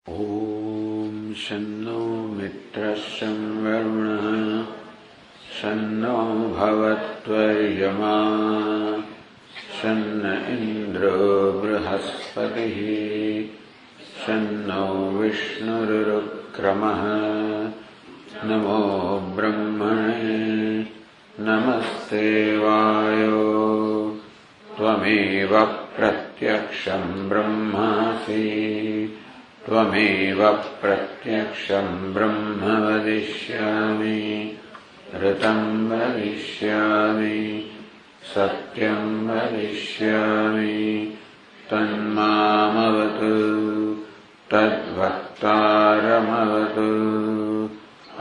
ॐ शन्नो मित्रः शं वरुणः शन्नो भवत्वर्यमा शन्न इन्द्रो बृहस्पतिः शन्नो विष्णुरुक्रमः नमो ब्रह्मणे नमस्ते वायो त्वमेव प्रत्यक्षं ब्रह्मासि त्वमेव प्रत्यक्षं ब्रह्म वदिष्यामि ऋतं वदिष्यामि सत्यं वदिष्यामि तन्मामवतु तद्वक्तारमवतु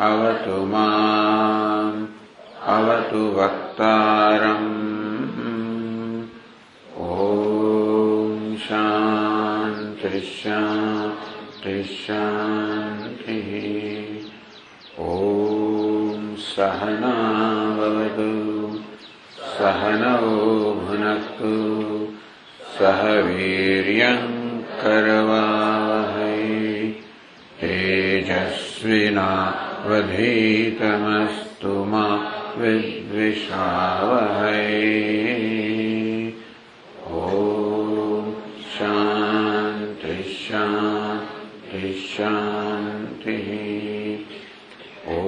अवतु माम् अवतु वक्तारम् ॐ शान्ति शान्ति शान्तिः ॐ सहना भवतु सहनौ भुनक्तु सह वीर्यं करवावहै तेजस्विनावधीतमस्तु मा विद्विषावहै ॐ शान्ति शान्ति शान्तिः ॐ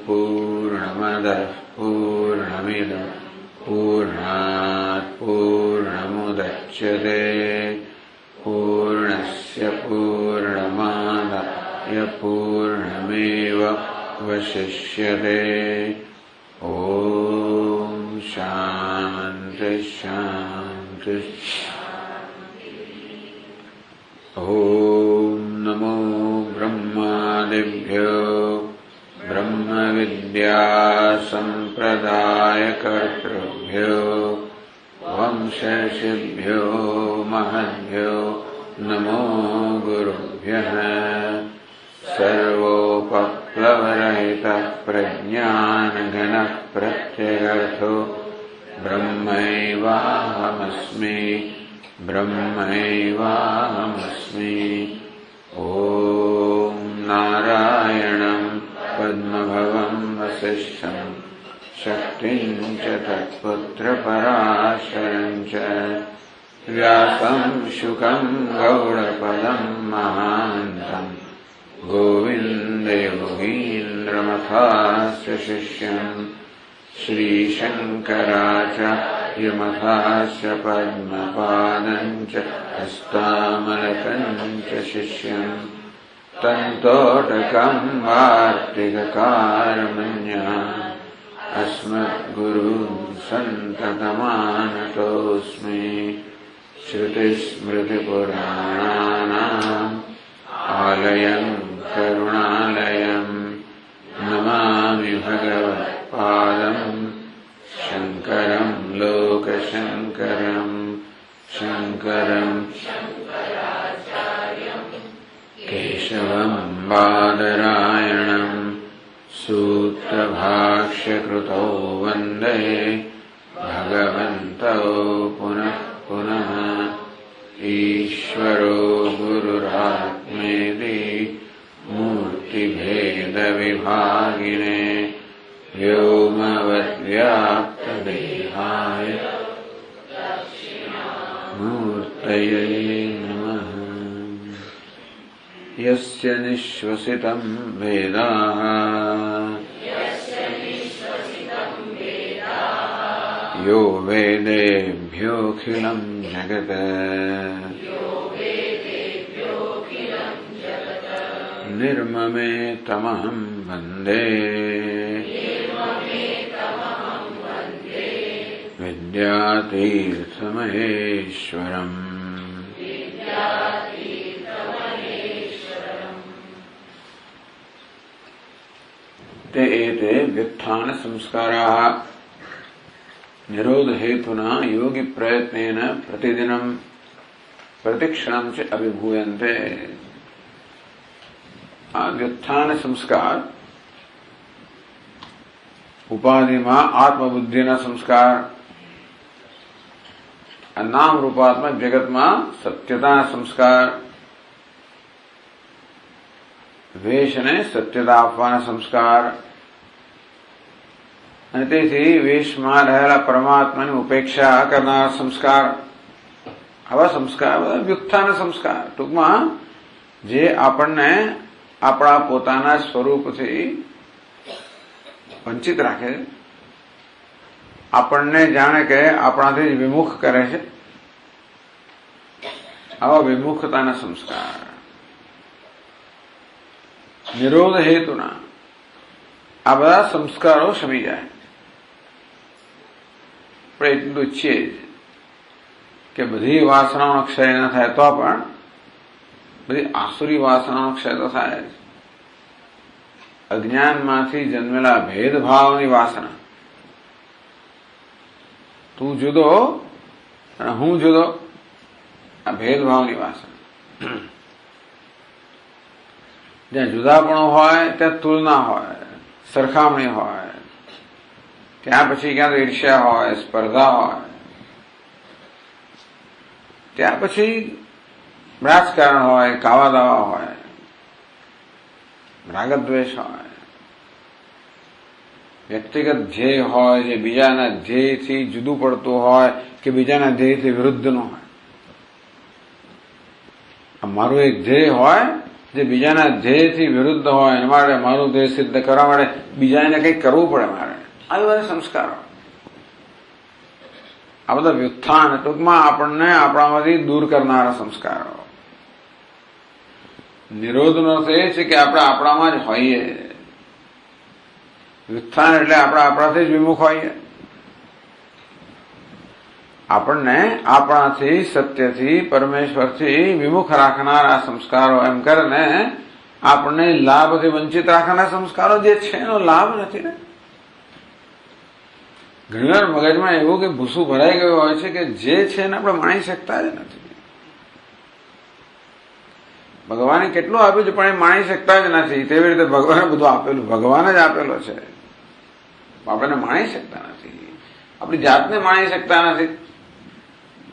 पूर्णमदः पूर्णमिदं पूर्णात् पूर्णमुदच्यते पूर्णस्य पूर्णमादाय पूर्णमेवावशिष्यते ॐ शान्ति शान्ति ॐ नमो ब्रह्मादिभ्यो ब्रह्मविद्यासम्प्रदायकर्तृभ्यो वंशर्षिभ्यो महद्भ्यो नमो गुरुभ्यः सर्वोपप्लवरहितः प्रज्ञानघनः प्रत्यगर्थो ब्रह्मैवाहमस्मि ब्रह्मैवाहमस्मि ॐ नारायणं पद्मभवं वसिष्ठं शक्तिं च तत्पुत्रपराशरं च व्यासं शुकं गौडपदं महान्तं गोविन्दयोगीन्द्रमथास्य शिष्यं श्रीशङ्कराचार्यमथास्य पद्मपादं च हस्तामलकं च शिष्यं तन्तोटकं वार्तिककारमन्या अस्मद्गुरुं सन्ततमानतोऽस्मि श्रुतिस्मृतिपुराणानाम् आलयं करुणालयं नमामि भगवत्पादं शङ्करं लोकशङ्करं शङ्करं केशवं बादरायणं सूत्रभाष्यकृतौ वन्दे भगवन्तौ पुनः पुनः ईश्वरो गुरुरात्मेति मूर्तिभेदविभागिने व्योमवद्व्याप्तदेहाय मूर्तये नमः यस्य निःश्वसितं वेदाः यो वेदेभ्योऽखिलं जगत् निर्ममेतमहं वन्दे विद्यातीर्थमहेश्वरम् ते एते व्युत्थान संस्काराः निरोध हेतुना योगी प्रयत्नेन प्रतिदिनं प्रतिक्षणं च अभिभूयन्ते। व्युत्थान संस्कार उपाधिमा आत्मबुद्धिना संस्कार नाम रूपात्मक जगत में सत्यता संस्कार વેશને સત્યતા આપવાના સંસ્કાર, અને તેથી વેશમાં રહેલા પરમાત્માની ઉપેક્ષા કરનાર સંસ્કાર, આવા સંસ્કાર બધા વ્યુત્થાન સંસ્કાર. ટૂંકમાં જે આપણને આપણા પોતાના સ્વરૂપથી વંચિત રાખે છે, આપણને જાણે કે આપણાથી જ વિમુખ કરે છે, આવા વિમુખતાના સંસ્કાર. નિરોધ હેતુના આ બધા સંસ્કારો શમી જાય. આપણે એટલું ઈચ્છીએ જ કે બધી વાસનાઓનો ક્ષય ન થાય તો પણ બધી આસુરી વાસનાનો ક્ષય તો થાય જ. અજ્ઞાનમાંથી જન્મેલા ભેદભાવની વાસના, તું જુદો અને હું જુદો, આ ભેદભાવની વાસના. જ્યાં જુદાપણું હોય ત્યાં તુલના હોય, સરખામણી હોય, ત્યાં પછી ક્યાં તો ઈર્ષ્યા હોય, સ્પર્ધા હોય, ત્યાં પછી રાજકારણ હોય, કાવા દાવા હોય, રાગદ્વેષ હોય, વ્યક્તિગત ધ્યેય હોય જે બીજાના ધ્યેયથી જુદું પડતું હોય કે બીજાના ધ્યેયથી વિરુદ્ધનું હોય. મારું એક ધ્યેય હોય જે બીજાના ધ્યેયથી વિરુદ્ધ હોય, એના માટે મારું ધ્યેય સિદ્ધ કરવા માટે બીજાને કંઈક કરવું પડે મારે. આવી બધા સંસ્કારો, આ બધા વ્યુત્થાન, ટૂંકમાં આપણને આપણામાંથી દૂર કરનારા સંસ્કારો. નિરોધનો અર્થ એ છે કે આપણે આપણામાં જ હોઈએ. વ્યુત્થાન એટલે આપણે આપણાથી જ વિમુખ હોઈએ. આપણને આપણાથી, સત્યથી, પરમેશ્વરથી વિમુખ રાખનાર આ સંસ્કારો, એમ કરીને આપણને લાભથી વંચિત રાખનાર સંસ્કારો જે છે એનો લાભ નથી ને. ઘણીવાર મગજમાં એવું કે ભૂસું ભરાઈ ગયું હોય છે કે જે છે એને આપણે માણી શકતા જ નથી. ભગવાને કેટલું આપ્યું છે પણ એ માણી શકતા જ નથી. તેવી રીતે ભગવાને બધું આપેલું, ભગવાન જ આપેલો છે, આપણે માણી શકતા નથી. આપણી જાતને માણી શકતા નથી,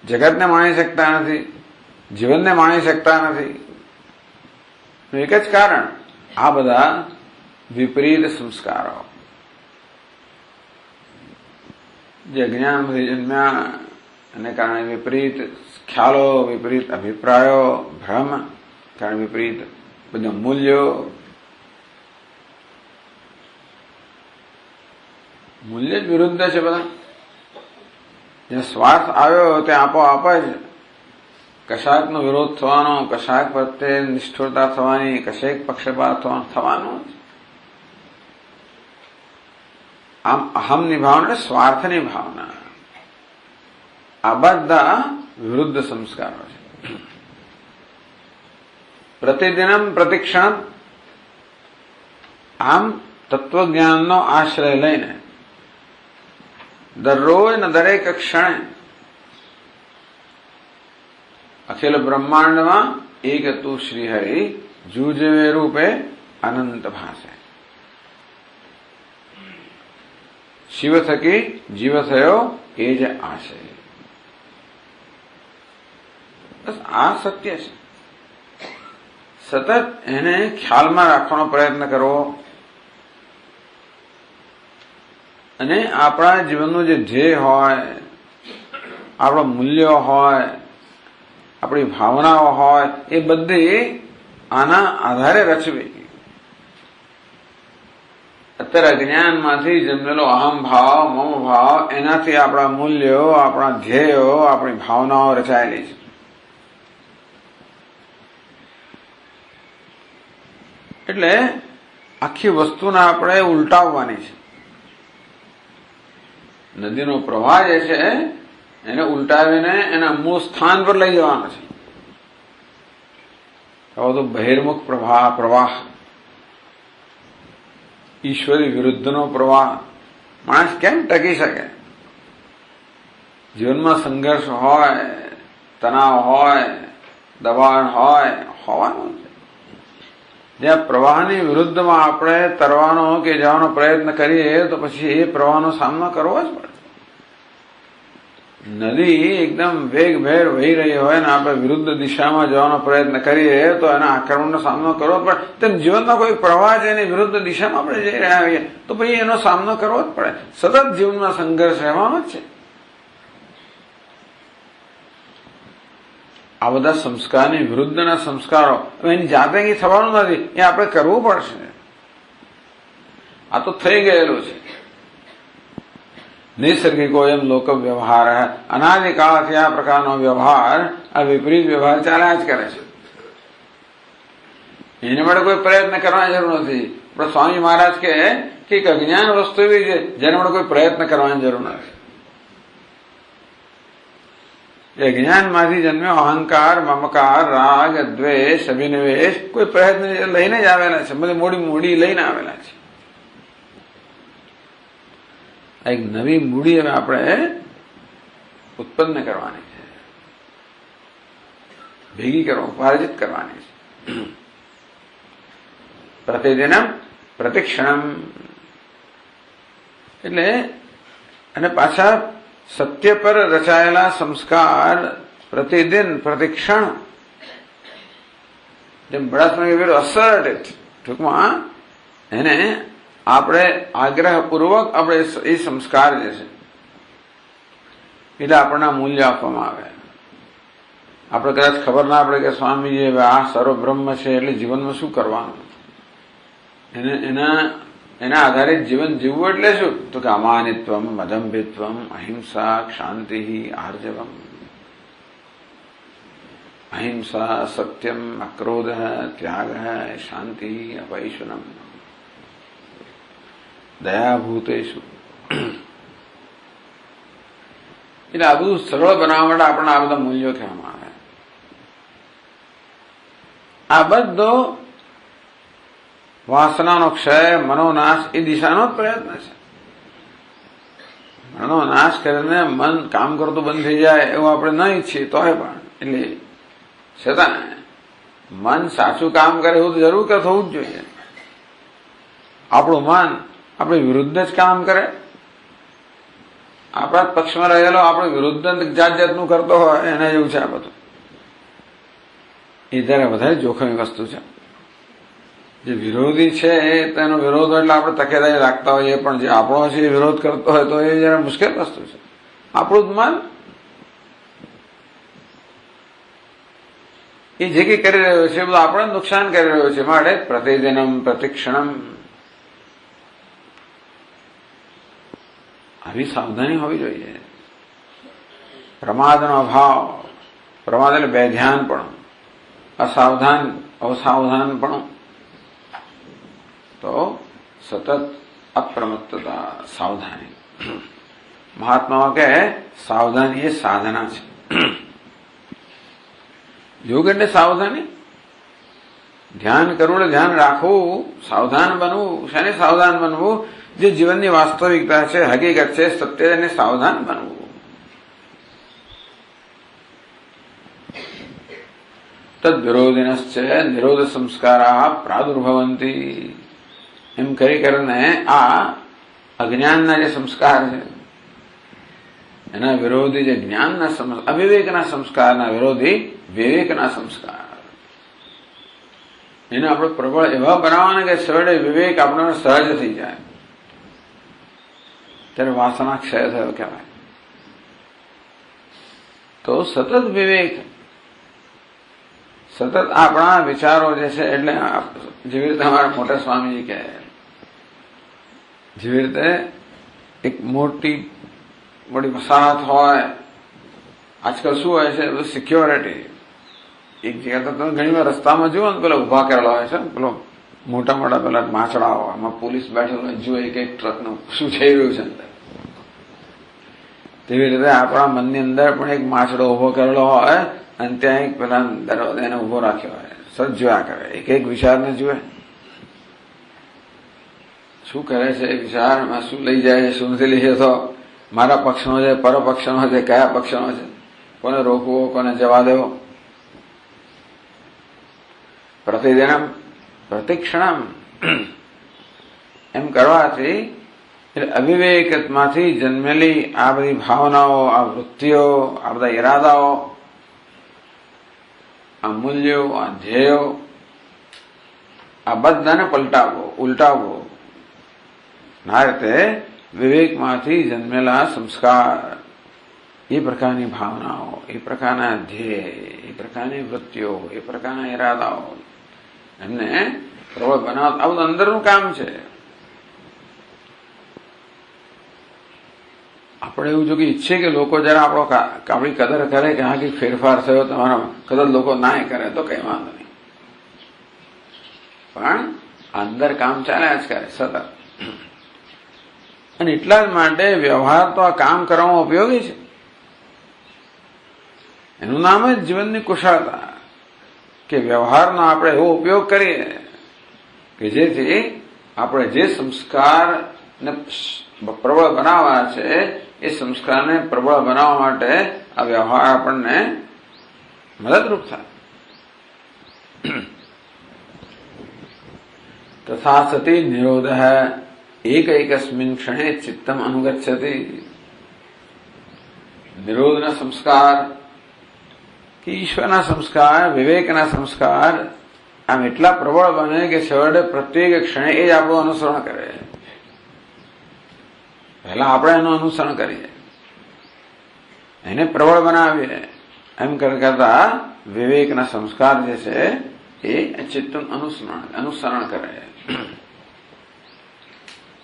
જગતને માણી શકતા નથી, જીવનને માણી શકતા નથી. એક જ કારણ, આ બધા વિપરીત સંસ્કારો જે અજ્ઞાનમાંથી જન્મ્યા, એને કારણે વિપરીત ખ્યાલો, વિપરીત અભિપ્રાયો, ભ્રમ, કારણ વિપરીત બધા મૂલ્યો. મૂલ્ય જ વિરુદ્ધ છે બધા. જ્યાં સ્વાર્થ આવ્યો ત્યાં આપોઆપ જ કશાકનો વિરોધ થવાનો, કશાક પ્રત્યે નિષ્ઠુરતા થવાની, કશેક પક્ષપાત થવાનો. આમ અહમની ભાવના, સ્વાર્થની ભાવના, આ બધા વિરુદ્ધ સંસ્કારો છે. પ્રતિદિનમ પ્રતિક્ષણ, આમ તત્વજ્ઞાનનો આશ્રય લઈને દરરોજ ને દરેક ક્ષણે અખિલ બ્રહ્માંડમાં એક તું શ્રીહરિ જુજવે રૂપે અનંત ભાસે. શિવ થકી જીવ થયો એ જ આશય. બસ આ સત્ય છે. સતત એને ખ્યાલમાં રાખવાનો પ્રયત્ન કરવો અને આપણા જીવનનું જે ધ્યેય હોય, આપણા મૂલ્યો હોય, આપણી ભાવનાઓ હોય, એ બધી આના આધારે રચવી. અત્યારે અજ્ઞાનમાંથી જન્મેલો અહમ ભાવ, મમ ભાવ, એનાથી આપણા મૂલ્યો, આપણા ધ્યેયો, આપણી ભાવનાઓ રચાયેલી છે. એટલે આખી વસ્તુને આપણે ઉલટાવવાની છે. નદીનો પ્રવાહ જે છે એને ઉલટાવીને એના મૂળ સ્થાન પર લઈ જવાનો છે. આવો તો બહિર્મુખ પ્રવાહ, ઈશ્વરી વિરુદ્ધનો પ્રવાહ. માણસ કેમ ટકી શકે? જીવનમાં સંઘર્ષ હોય, તણાવ હોય, દબાણ હોય, હોવાનું છે. જ્યાં પ્રવાહની વિરુદ્ધમાં આપણે તરવાનો કે જવાનો પ્રયત્ન કરીએ તો પછી એ પ્રવાહનો સામનો કરવો જ પડે. નદી એકદમ વેગભેર વહી રહી હોય ને આપણે વિરુદ્ધ દિશામાં જવાનો પ્રયત્ન કરીએ તો એના આક્રમણનો સામનો કરવો જ પડે. તેમ જીવનમાં કોઈ પ્રવાહ છે એની વિરુદ્ધ દિશામાં આપણે જઈ રહ્યા હોઈએ તો પછી એનો સામનો કરવો જ પડે. સતત જીવનમાં સંઘર્ષ રહેવાનો જ છે. આ બધા સંસ્કારની વિરુદ્ધના સંસ્કારો એની જાતે કંઈ થવાનું નથી, એ આપણે કરવું પડશે. આ તો થઈ ગયેલું છે. નૈસર્ગિકો એમ લોક વ્યવહાર, અનાદિકાળથી આ પ્રકારનો વ્યવહાર, આ વિપરીત વ્યવહાર ચાલ્યા જ કરે છે. એને માટે કોઈ પ્રયત્ન કરવાની જરૂર નથી. પણ સ્વામી મહારાજ કે એક અજ્ઞાન વસ્તુ એવી છે જેના માટે કોઈ પ્રયત્ન કરવાની જરૂર નથી. એ જ્ઞાનમાંથી જન્મ્યો અહંકાર, મમકાર, રાગ, દ્વેષ, અભિનિવેશ કોઈ પ્રયત્ન લઈને જ આવેલા છે. બધી મૂડી લઈને આવેલા છે. એક નવી મૂડી હવે આપણે ઉત્પન્ન કરવાની છે, ભેગી કરવા, ઉપાર્જિત કરવાની છે. પ્રતિદિનમ પ્રતિક્ષણમ એટલે અને પાછા સત્ય પર રચાયેલા સંસ્કાર પ્રતિદિન પ્રતિક્ષણ જેમ બળાત્મક અસર્ટ ટૂંકમાં એને આપણે આગ્રહપૂર્વક આપણે એ સંસ્કાર જે છે એટલે આપણને મૂલ્ય આપવામાં આવે. આપણે કદાચ ખબર ના પડે કે સ્વામીજી આ સર્વબ્રહ્મ છે એટલે જીવનમાં શું કરવાનું, એના આધારિત જીવન જીવવું એટલે શું તો કે અમાનિત્વમ, મદંભિત્વમ, અહિંસા, ક્ષાંતિ, આર્જવમ. અહિંસા, સત્યમ, અક્રોધ, ત્યાગ, શાંતિ, અપૈશુનમ, દયાભૂતેષુ. એટલે આ બધું સરળ બનાવવા માટે આપણને આ બધા મૂલ્યો કહેવામાં આવે. આ બધો વાસનાનો ક્ષય, મનોનાશ એ દિશાનો જ પ્રયત્ન છે. મનનો નાશ કરીને મન કામ કરતું બંધ થઈ જાય એવું આપણે ન ઈચ્છીએ તોય પણ એટલે છતાં મન સાચું કામ કરે એવું તો જરૂર કે થવું જ જોઈએ. આપણું મન આપણી વિરુદ્ધ જ કામ કરે, આપણા જ પક્ષમાં રહેલો આપણે વિરુદ્ધ જાત જાતનું કરતો હોય એના જેવું છે આ બધું. એ ત્યારે વધારે જોખમી વસ્તુ છે. જે વિરોધી છે તેનો વિરોધ એટલે આપણે તકેદારી રાખતા હોઈએ, પણ જે આપણો છે એ વિરોધ કરતો હોય તો એ જરા મુશ્કેલ વસ્તુ છે. આપણું જ મન એ જે કંઈ કરી રહ્યો છે બધું આપણે નુકસાન કરી રહ્યો છે. માટે પ્રતિદિનમ પ્રતિક્ષણમ આવી સાવધાની હોવી જોઈએ. પ્રમાદનો અભાવ, પ્રમાદ એટલે બેધ્યાન પણ, અસાવધાન પણ, તો સતત અપ્રમત્તતા, સાવધાની. મહાત્માઓ કે સાવધાની એ સાધના છે. યોગ એટલે સાવધાની, ધ્યાન કરવું એટલે ધ્યાન રાખવું, સાવધાન બનવું. શાને સાવધાન બનવું? જે જીવનની વાસ્તવિકતા છે, હકીકત છે, સત્ય એને સાવધાન બનવું. તદ વિરોધિનશ્ચ નિરોધ સંસ્કારા પ્રાદુર્ભવંતી. એમ કરીને આ અજ્ઞાનના જે સંસ્કાર છે એના વિરોધી જે જ્ઞાનના અવિવેકના સંસ્કારના વિરોધી વિવેકના સંસ્કાર, એને આપણે પ્રબળ એવા બનાવવાના કે સરળે વિવેક આપણને સહજ થઈ જાય. ત્યારે વાસના ક્ષય થયો કહેવાય. તો સતત વિવેક, સતત આપણા વિચારો જે છે એટલે જેવી રીતે અમારા મોટા સ્વામીજી કહે, જેવી રીતે એક મોટી વસાહત હોય, આજકાલ શું હોય છે સિક્યોરિટી. એક જગ્યા તો તમે ઘણી વાર રસ્તામાં જુઓ ને પેલા ઉભા કરેલા હોય છે, પેલો મોટા મોટા પેલા માછડા હોય, એમાં પોલીસ બેઠેલો હોય, જુએ કે ટ્રકનું શું થઈ રહ્યું છે અંદર. તેવી રીતે આપણા મનની અંદર પણ એક માછડો ઉભો કરેલો હોય અને ત્યાં એક પેલા દરવાજા એને ઉભો રાખ્યો હોય, સજ જોયા કરે, એક એક વિચારને જુએ શું કરે છે એ વિચારમાં, શું લઈ જાય છે, શું નથી લઈ જતો, મારા પક્ષનો છે, પરપક્ષનો છે, કયા પક્ષનો છે, કોને રોકવો, કોને જવા દેવો. પ્રતિદિનમ પ્રતિક્ષણમ એમ કરવાથી એટલે અવિવેકમાંથી જન્મેલી આ બધી ભાવનાઓ, આ વૃત્તિઓ, આ બધા ઈરાદાઓ, આ મૂલ્યો, આ ધ્યેયો, આ બધાને પલટાવવો, ઉલટાવવો. આ રીતે વિવેકમાંથી જન્મેલા સંસ્કાર, એ પ્રકારની ભાવનાઓ, એ પ્રકારના ધ્યેય, એ પ્રકારની વૃત્તિઓ, એ પ્રકારના ઈરાદાઓ એમને પ્રબળ બનાવતા, આ બધું અંદરનું કામ છે. આપણે એવું જો કે ઈચ્છીએ કે લોકો જરા આપણી કદર કરે કે હા કંઈક ફેરફાર થયો તમારા, કદર લોકો ના કરે તો કઈ વાંધો નહીં, પણ અંદર કામ ચાલ્યા જ કરે સતત. અને એટલા જ માટે વ્યવહાર તો આ કામ કરવામાં ઉપયોગી છે. એનું નામ જ જીવનની કુશળતા, કે વ્યવહારનો આપણે એવો ઉપયોગ કરીએ કે જેથી આપણે જે સંસ્કારને પ્રબળ બનાવવા છે એ સંસ્કારને પ્રબળ બનાવવા માટે આ વ્યવહાર આપણને મદદરૂપ થાય. તથા સતી નિરોધ એકૈકસ્મિન ક્ષણે ચિત્તમ અનુગચ્છતિ. નિરોધના સંસ્કાર કે ઈશ્વરના સંસ્કાર, વિવેકના સંસ્કાર આમ એટલા પ્રબળ બને કે છેવટે પ્રત્યેક ક્ષણે એ જ આપણું અનુસરણ કરે. પહેલા આપણે એનું અનુસરણ કરીએ, એને પ્રબળ બનાવીએ. એમ કરતા વિવેકના સંસ્કાર જે છે એ ચિત્તનું અનુસરણ કરે.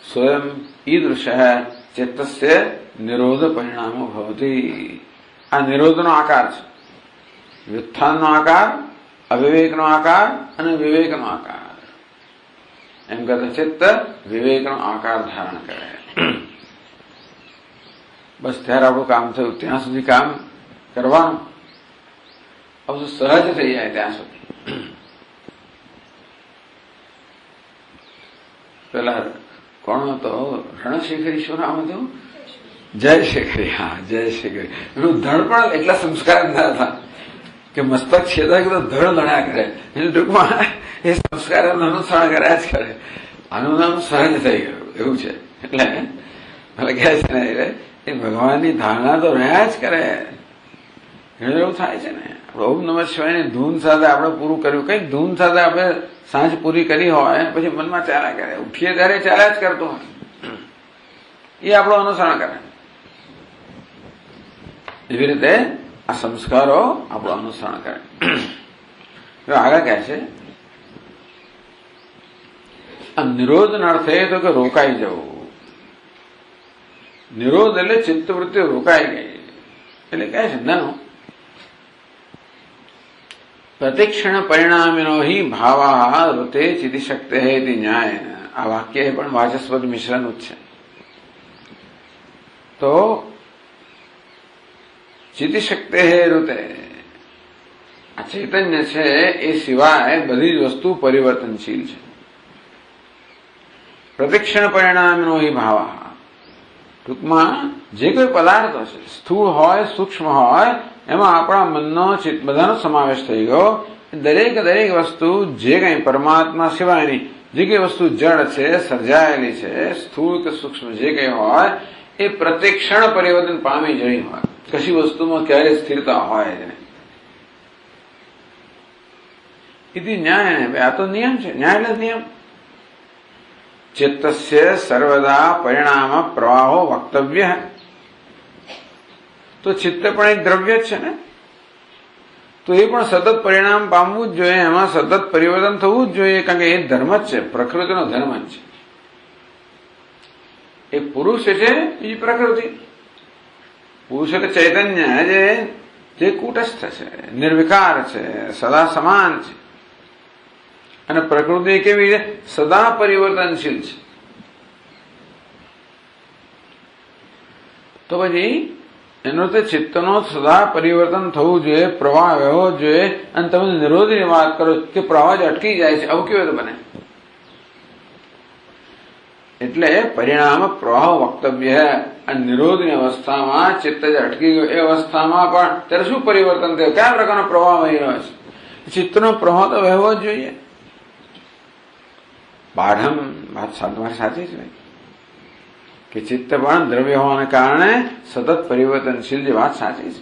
સ્વયં ઈદૃશ ચિત્તસ્ય નિરોધ પરિણામો ભવતી. આ નિરોધનો આકાર છે. વ્યુત્થાનનો આકાર, અવિવેકનો આકાર અને વિવેકનો આકાર. એમ કરતા ચિત્ત વિવેકનો આકાર ધારણ કરે. બસ ત્યારે આપણું કામ થયું. ત્યાં સુધી કામ કરવાનું, હવે સહજ થઈ જાય ત્યાં સુધી. પેલા કોણ હતો રણશેખરી, શું નામ હતું? જયશેખરી. હા, જયશેખરી. એનું ધડ પણ એટલા સંસ્કાર ના હતા કે મસ્તક છેદા કે ધડ લડ્યા કરે. એટલે ટૂંકમાં એ સંસ્કાર અનુસરણ કર્યા જ કરે. આનું નામ સહજ થઈ ગયું એવું છે. એટલે મને કહે છે ને એ ભગવાનની ધારણા તો રહ્યા જ કરે. એવું થાય છે ને, ઓમ નમઃ શિવાયની ધૂન સાથે આપણે પૂરું કર્યું. કઈ ધૂન સાથે આપણે સાંજ પૂરી કરી હોય પછી મનમાં ચાલ્યા કરે, ઉઠીએ ત્યારે ચાલ્યા જ કરતો હોય. એ આપણું અનુસરણ કરે. એવી રીતે આ સંસ્કારો આપણું અનુસરણ કરે. આગળ કહે છે આ નિરોધનો અર્થ એ તો કે રોકાઈ જવું. નિરોધ એટલે ચિત્તવૃત્તિ રોકાઈ ગઈ. એટલે કહે છે નાનો પ્રતિક્ષણ પરિણામિનો હિ ભાવા ઋતે ચિતિશક્તે હેતિ ન્યાય. આ વાક્ય પણ વાચસ્પદ મિશ્રનું જ છે. તો ચિતિશક્તે હે ઋતે, આ ચૈતન્ય છે એ સિવાય બધી જ વસ્તુ પરિવર્તનશીલ છે. પ્રતિક્ષણ પરિણામિનો હિ ભાવા, ટૂંકમાં જે કોઈ પદાર્થો છે, સ્થૂળ હોય સૂક્ષ્મ હોય, એમાં આપણા મનનો ચિત્ત બધાનો સમાવેશ થઈ ગયો. દરેક વસ્તુ જે કંઈ પરમાત્મા સિવાયની જે કંઈ વસ્તુ જડ છે, સર્જાયેલી છે, સ્થૂળ કે સૂક્ષ્મ જે કંઈ હોય એ પ્રતિક્ષણ પરિવર્તન પામી જઈ હોય. કશી વસ્તુમાં ક્યારેય સ્થિરતા હોય જ નહીં. એથી ન્યાય, આ તો નિયમ છે. ન્યાય એટલે નિયમ. ચિત્તસ્ય સર્વદા પરિણામ પ્રવાહો વક્તવ્ય. તો ચિત્ત પણ એક દ્રવ્ય જ છે ને, તો એ પણ સતત પરિણામ પામવું જ જોઈએ, એમાં સતત પરિવર્તન થવું જ જોઈએ. કારણ કે એ ધર્મ જ છે, પ્રકૃતિનો ધર્મ જ છે. એક પુરુષ છે એ પ્રકૃતિ. પુરુષ એટલે ચૈતન્ય જે કૂટસ્થ છે, નિર્વિકાર છે, સદા સમાન છે. અને પ્રકૃતિ કેવી છે? સદા પરિવર્તનશીલ છે. તો પછી એનો તો ચિત્તનો સદા પરિવર્તન થવું જોઈએ, પ્રવાહ વહેવો જોઈએ. અને તમે નિરોધની વાત કરો કે પ્રવાહ જ અટકી જાય છે, આવું કેવું બને? એટલે પરિણામ પ્રવાહ વક્તવ્ય. અને નિરોધની અવસ્થામાં ચિત્ત જે અટકી ગયું એ અવસ્થામાં પણ ત્યારે શું પરિવર્તન થયું? કયા પ્રકારનો પ્રવાહ વહી રહ્યો છે? ચિત્તનો પ્રવાહ તો વહેવો જ જોઈએ. બાઢમ વાત તમારી સાચી છે. કે ચિત્ત પણ દ્રવ્ય હોવાને કારણે સતત પરિવર્તનશીલ જે વાત સાચી છે.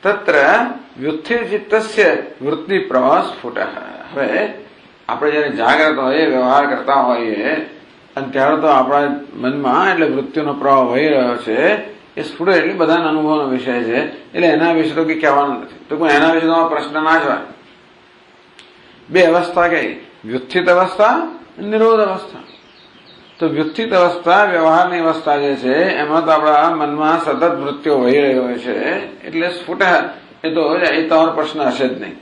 તત્ર વ્યુત્થિ ચિત્તસ્ય વૃત્તિ પ્રવાહ સ્ફુટ. હવે આપણે જયારે જાગ્રત હોઈએ, વ્યવહાર કરતા હોઈએ અને ત્યારે તો આપણા મનમાં એટલે વૃત્તિનો પ્રવાહ વહી રહ્યો છે એ સ્ફુટ એટલે બધાના અનુભવનો વિષય છે, એટલે એના વિશે તો કઈ કહેવાનું નથી. તો કોઈ એના વિશે તો પ્રશ્ન ના જ હોય. બે અવસ્થા કઈ? વ્યુત્થિત અવસ્થા, નિરોધ અવસ્થા. તો વ્યુત્થિત અવસ્થા વ્યવહારની અવસ્થા જે છે એમાં તો આપણા મનમાં સતત વૃત્તિઓ વહી રહ્યો છે એટલે સ્ફુટ એ તો પ્રશ્ન હશે જ નહીં.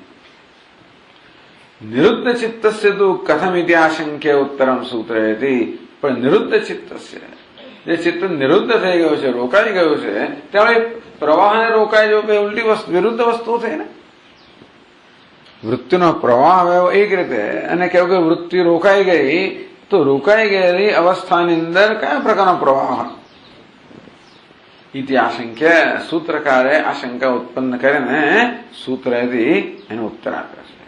નિરુદ્ધ ચિત્તસ્ય તો કથમ ઇતિહાશંક્ય ઉત્તરમ સૂત્ર હતી. પણ નિરુદ્ધ ચિત્તસ્ય, જે ચિત્ત નિરુદ્ધ થઈ ગયું છે, રોકાઈ ગયું છે, ત્યાં પ્રવાહને રોકાઈ જવું કે ઉલટી વસ્તુ, વિરુદ્ધ વસ્તુ થઈ ને. વૃત્તિનો પ્રવાહ આવ્યો એક રીતે અને કેવું કે વૃત્તિ રોકાઈ ગઈ, તો રોકાઈ ગયેલી અવસ્થાની અંદર કયા પ્રકારનો પ્રવાહ? ઇતિ આશંક્ય, સૂત્રકારે આશંકા ઉત્પન્ન કરીને સૂત્રથી એનો ઉત્તર આપ્યો છે.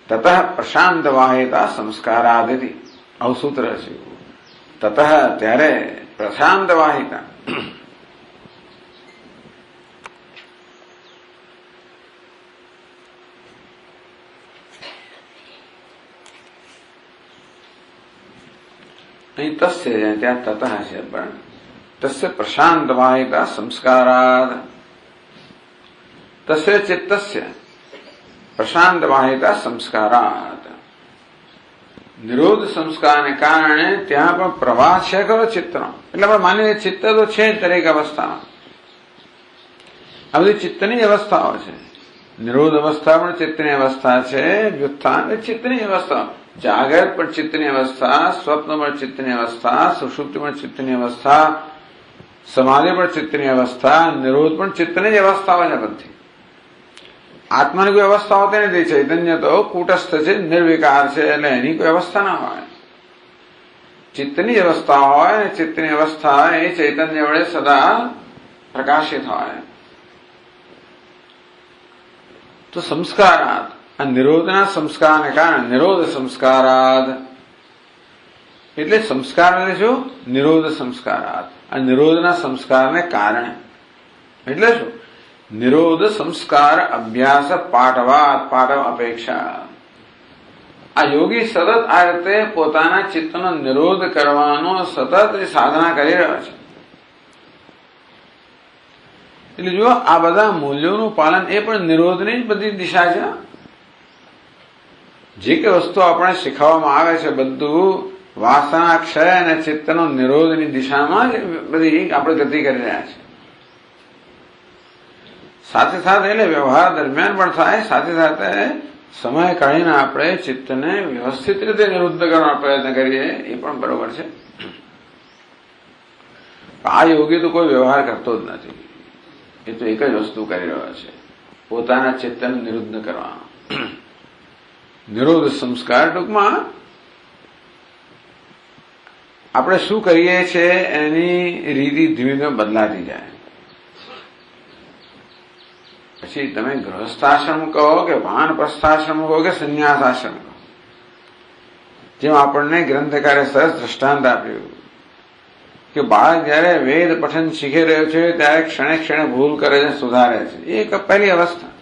તતઃ પ્રશાંત વાહિતા સંસ્કારાદિતિ. આવું સૂત્ર છે. તતઃ ત્યારે પ્રશાંત વાહિતા, અહીં તસ્ય ત્યાં તતઃ છે, પણ તસ્ય પ્રશાંત વાહિતા સંસ્કારાદ, તસ્ય ચિત્તસ્ય પ્રશાંત વાહિતા સંસ્કારાદ. નિરોધ સંસ્કારને કારણે ત્યાં પણ પ્રવાહ છે ખરો ચિત્તનો. એટલે આપણે માનીએ ચિત્ત તો છે જ દરેક અવસ્થામાં. આ બધી ચિત્તની અવસ્થાઓ છે. નિરોધ અવસ્થા પણ ચિત્તની અવસ્થા છે, વ્યુત્થાન ચિત્તની અવસ્થા, જાગૃત પણ ચિત્તની અવસ્થા, સ્વપ્ન પણ ચિત્તની અવસ્થા, સુષુપ્તિ પણ ચિત્તની અવસ્થા, સમાધિ પણ ચિત્તની અવસ્થા, નિરોધ પણ ચિત્તની જ અવસ્થાઓ છે બધી. આત્માની કોઈ અવસ્થા હોતી નથી. ચૈતન્ય તો કૂટસ્થ છે, નિર્વિકાર છે, એટલે એની કોઈ અવસ્થા ના હોય. ચિત્તની અવસ્થા હોય ને ચિત્તની અવસ્થા એ ચૈતન્ય વડે સદા પ્રકાશિત હોય. તો સંસ્કારાદ, આ નિરોધના સંસ્કારને કારણે નિરોધ સંસ્કારાદ, એટલે સંસ્કાર એટલે શું? નિરોધ સંસ્કારાદ. આ નિરોધના સંસ્કારને કારણે એટલે શું? નિરોધ સંસ્કાર અભ્યાસ પાઠવાદ, પાઠવ અપેક્ષા. આ યોગી સતત આ રીતે પોતાના ચિત્તનો નિરોધ કરવાનો સતત સાધના કરી રહ્યો છે. એટલે જો આ બધા મૂલ્યોનું પાલન એ પણ નિરોધની જ બધી દિશા છે. જે કે વસ્તુ આપણે શીખવવામાં આવે છે બધું વાસના ક્ષય અને ચિત્તનો નિરોધની દિશામાં જ બધી આપણે ગતિ કરી રહ્યા છે. સાથે સાથે એટલે વ્યવહાર દરમિયાન પણ થાય, સાથે સાથે સમય કાઢીને આપણે ચિત્તને વ્યવસ્થિત રીતે નિરુદ્ધ કરવાનો પ્રયત્ન કરીએ એ પણ બરોબર છે. આ યોગી તો કોઈ વ્યવહાર કરતો જ નથી. એ તો એક જ વસ્તુ કરી રહ્યો છે, પોતાના ચિત્તને નિરુદ્ધ કરવાનો. નિરોધ સંસ્કાર ટૂંકમાં આપણે શું કરીએ છીએ એની રીતિ ધીમે ધીમે બદલાતી જાય. પછી તમે ગૃહસ્થાશ્રમ કહો કે વાનપ્રસ્થાશ્રમ કહો કે સંન્યાસાશ્રમ કહો, જેમ આપણને ગ્રંથકારે સરસ દ્રષ્ટાંત આપ્યું કે બાળક જયારે વેદ પઠન શીખી રહ્યો છે ત્યારે ક્ષણે ક્ષણે ભૂલ કરે છે, સુધારે છે. એ એક પહેલી અવસ્થા.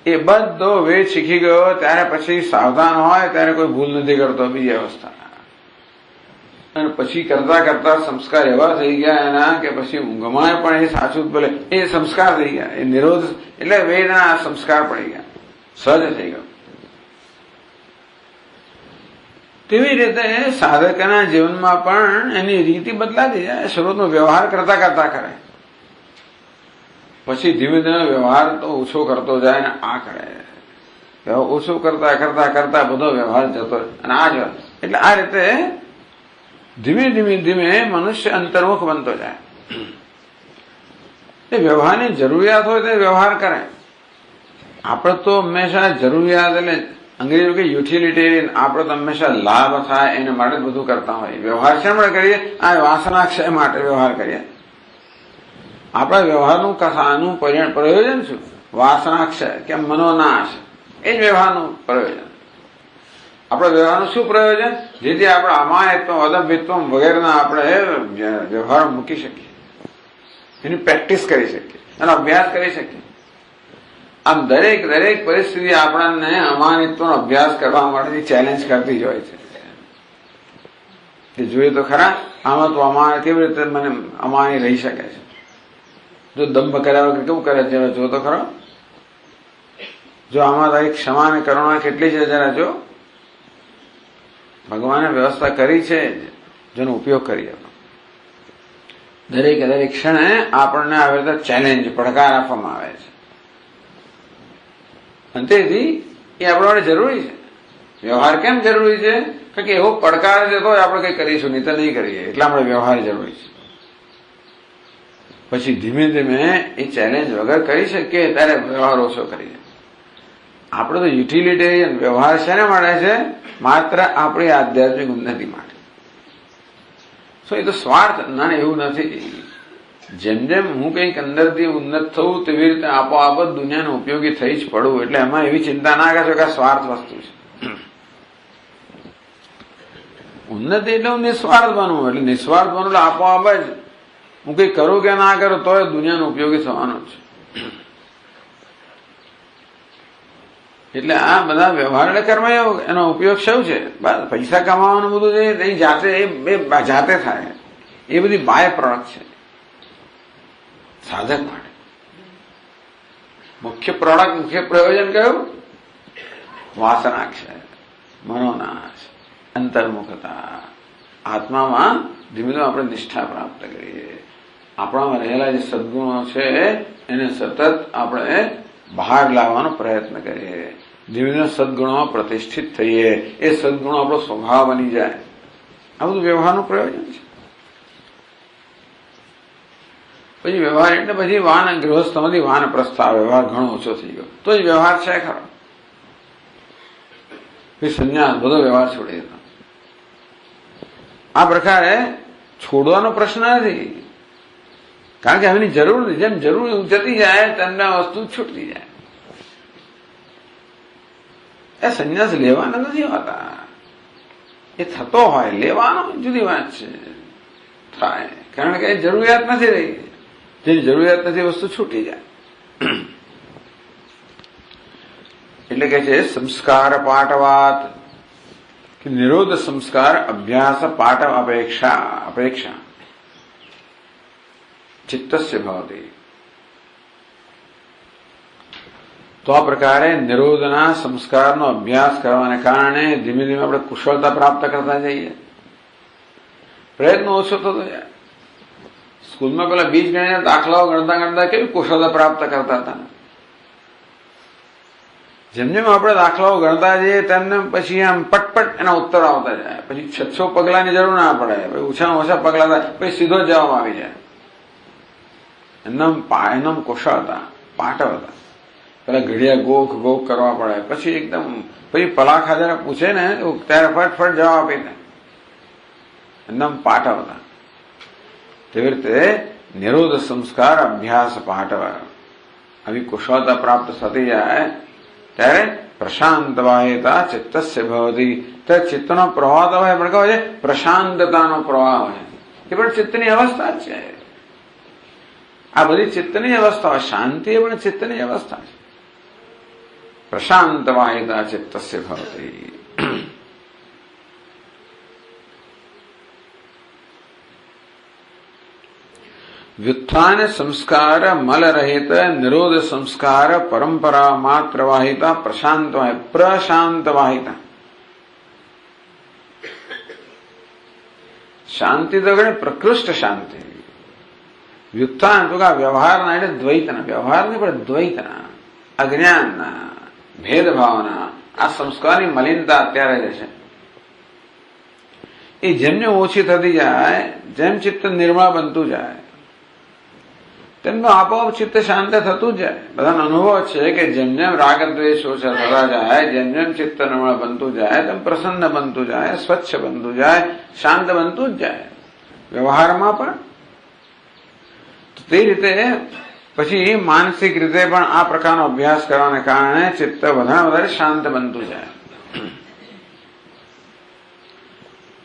એ બધો વેદ શીખી ગયો ત્યારે પછી સાવધાન હોય ત્યારે કોઈ ભૂલ નથી કરતો, બીજી અવસ્થા. અને પછી કરતા કરતા સંસ્કાર એવા થઈ ગયા એના કે પછી ઊંઘમાં પણ એ સાચું બોલે, એ સંસ્કાર થઈ ગયા. એ નિરોધ એટલે વેદના સંસ્કાર પડી ગયા, સહજ થઈ ગયો. તેવી રીતે સાધકના જીવનમાં પણ એની રીતિ બદલાતી જાય. શરૂનો વ્યવહાર કરતા કરતા કરે, પછી ધીમે ધીમે વ્યવહાર તો ઓછો કરતો જાય ને આ કરે, ઓછો કરતા કરતા કરતા બધો વ્યવહાર જતો અને આ જ. એટલે આ રીતે ધીમે ધીમે ધીમે મનુષ્ય અંતર્મુખ બનતો જાય. એ વ્યવહારની જરૂરિયાત હોય તો વ્યવહાર કરે. આપણે તો હંમેશા જરૂરિયાત એટલે અંગ્રેજો કે યુટિલિટેરિયન, આપણે તો હંમેશા લાભ થાય એને માટે બધું કરતા હોય. વ્યવહાર શા માટે કરીએ? આ વાસનાક્ષય માટે વ્યવહાર કરીએ. આપણા વ્યવહારનું આનું પ્રયોજન શું? વાસનાક્ષય કે મનોનાશ, એ જ વ્યવહારનું પ્રયોજન. આપણા વ્યવહારનું શું પ્રયોજન? જેથી આપણે અમાયત્વ, અદભ્યત્વ વગેરેના આપણે વ્યવહાર મૂકી શકીએ, એની પ્રેક્ટિસ કરી શકીએ, એનો અભ્યાસ કરી શકીએ. આમ દરેક પરિસ્થિતિ આપણને અમાનિત્વનો અભ્યાસ કરવા માટેની ચેલેન્જ કરતી જ હોય છે. જોઈએ તો ખરા, આમાં તો અમાન કેવી રીતે મને અમાની રહી શકે છે? જો દંભ કર્યા વગર કેવું કરે છે જો તો ખરો. જો આમાં તારી ક્ષમા અને કરુણા કેટલી છે જરા જો. ભગવાને વ્યવસ્થા કરી છે જેનો ઉપયોગ કરીએ. દરેક ક્ષણે આપણને આવી રીતે ચેલેન્જ, પડકાર આપવામાં આવે છે. અને તેથી એ આપણા માટે જરૂરી છે. વ્યવહાર કેમ જરૂરી છે? કારણ કે એવો પડકાર છે તો આપણે કંઈ કરીશું, નહીં તો નહીં કરીએ. એટલા માટે વ્યવહાર જરૂરી છે. પછી ધીમે ધીમે એ ચેલેન્જ વગર કરી શકીએ ત્યારે વ્યવહાર ઓછો કરીએ. આપણે તો યુટિલિટેરિયન વ્યવહાર શેના માટે છે? માત્ર આપણી આધ્યાત્મિક ઉન્નતિ માટે. એ તો સ્વાર્થ ના, એવું નથી. જેમ જેમ હું કંઈક અંદરથી ઉન્નત થવું તેવી રીતે આપોઆપ જ દુનિયાને ઉપયોગી થઈ જ પડવું. એટલે એમાં એવી ચિંતા ના કરશો કે આ સ્વાર્થ વસ્તુ છે. ઉન્નતિ એટલે હું નિસ્વાર્થ બનવું. એટલે નિસ્વાર્થ બનવું એટલે આપોઆપ જ હું કંઈ કરું કે ના કરું તો એ દુનિયાનો ઉપયોગી થવાનો છે. એટલે આ બધા વ્યવહાર એટલે કર્મયોગ, એનો ઉપયોગ શું છે? પૈસા કમાવાનું બધું છે એ જાતે થાય. એ બધી બાય પ્રોડક્ટ છે સાધક માટે. મુખ્ય પ્રયોજન કયું? વાસનાક્ષય, મનોનાશ, અંતર્મુખતા. આત્મામાં ધીમે ધીમે આપણે નિષ્ઠા પ્રાપ્ત કરીએ. આપણામાં રહેલા જે સદગુણો છે એને સતત આપણે બહાર લાવવાનો પ્રયત્ન કરીએ. ધીમે ધીમે સદગુણોમાં પ્રતિષ્ઠિત થઈએ. એ સદગુણો આપણો સ્વભાવ બની જાય. આ બધું વ્યવહારનું પ્રયોજન છે. પછી વ્યવહાર એટલે પછી ગૃહસ્થમાંથી વાનપ્રસ્થા, વ્યવહાર ઘણો ઓછો થઈ ગયો તો જ વ્યવહાર છે ખરો. સંન્યાસ, બધો વ્યવહાર છોડી દીધો. આ પ્રકારે છોડવાનો પ્રશ્ન નથી, કારણ કે હવેની જરૂર નથી. જેમ જરૂર જતી જાય તેમ વસ્તુ છૂટતી જાય. એ સંન્યાસ લેવાના નથી હોતા. એ થતો હોય, લેવાનો જુદી વાત છે. થાય, કારણ કે જરૂરિયાત નથી રહી. જેની જરૂરિયાત નથી વસ્તુ છૂટી જાય. એટલે કે છે સંસ્કાર પાઠવાત, કે નિરોધ સંસ્કાર અભ્યાસ પાઠવ અપેક્ષા ચિત્તસ્ય ભવતી. તો આ પ્રકારે નિરોધના સંસ્કારનો અભ્યાસ કરવાને કારણે ધીમે ધીમે આપણે કુશળતા પ્રાપ્ત કરતા જઈએ. પ્રયત્ન ઓછો થતો જાય. સ્કૂલમાં પેલા બીજ ગણિતના દાખલાઓ ગણતા કેવી કુશળતા પ્રાપ્ત કરતા હતા. જેમ જેમ આપણે દાખલાઓ ગણતા જઈએ તેમને પછી આમ પટપટ એના ઉત્તર આવતા જાય. પછી 600 પગલાની જરૂર ના પડે. પછી ઓછામાં ઓછા પગલા થાય, પછી સીધો જવાબ આવી જાય. એનામ કુશળતા, પાઠવતા. પેલા ઘડિયા ગોખ કરવા પડે. પછી એકદમ પછી પલાખા જરા પૂછે ને ત્યારે ફટફટ જવાબ આપી દે. એનામ પાઠવતા. તેવી રીતે નિરોધ સંસ્કાર અભ્યાસ પાઠવ, આવી કુશળતા પ્રાપ્ત થતી જાય ત્યારે પ્રશાંત વાયતા ચિત્તસ્ય ભવતી. ત્યારે ચિત્તનો પ્રવાહ તો હોય પણ કહે છે પ્રશાંતતાનો પ્રવાહ હોય. એ પણ ચિત્તની અવસ્થા જ છે. આ બધી ચિત્તની અવસ્થા હોય. શાંતિ એ પણ ચિત્તની અવસ્થા છે. પ્રશાંત વાયતા ચિત્તસ્ય ભવતી. વ્યુત્થાન સંસ્કાર મલ રહિત નિરોધ સંસ્કાર પરંપરા માત્ર વાહિતા પ્રશાંત વાહિતા. શાંતિ તો ગણે પ્રકૃષ્ટ શાંતિ. વ્યુત્થાન તો વ્યવહારના એટલે દ્વૈતના, વ્યવહારની પણ દ્વૈતના, અજ્ઞાનના, ભેદભાવના, આ સંસ્કારની મલિનતા અત્યારે જ છે. એ જેમ જેમ ઓછી થતી જાય, જેમ ચિત્ત નિર્મળ બનતું જાય તેમનું આપોઆપ ચિત્ત શાંત થતું જ જાય. બધાનો અનુભવ છે કે જેમ જેમ રાગ દ્વેષ ઓછા થતા જાય, જેમ જેમ ચિત્ત નિર્મળ બનતું જાય તેમ પ્રસન્ન બનતું જાય, સ્વચ્છ બનતું જાય, શાંત બનતું જ જાય. વ્યવહારમાં પણ તે રીતે પછી માનસિક રીતે પણ આ પ્રકારનો અભ્યાસ કરવાને કારણે ચિત્ત વધારે શાંત બનતું જાય.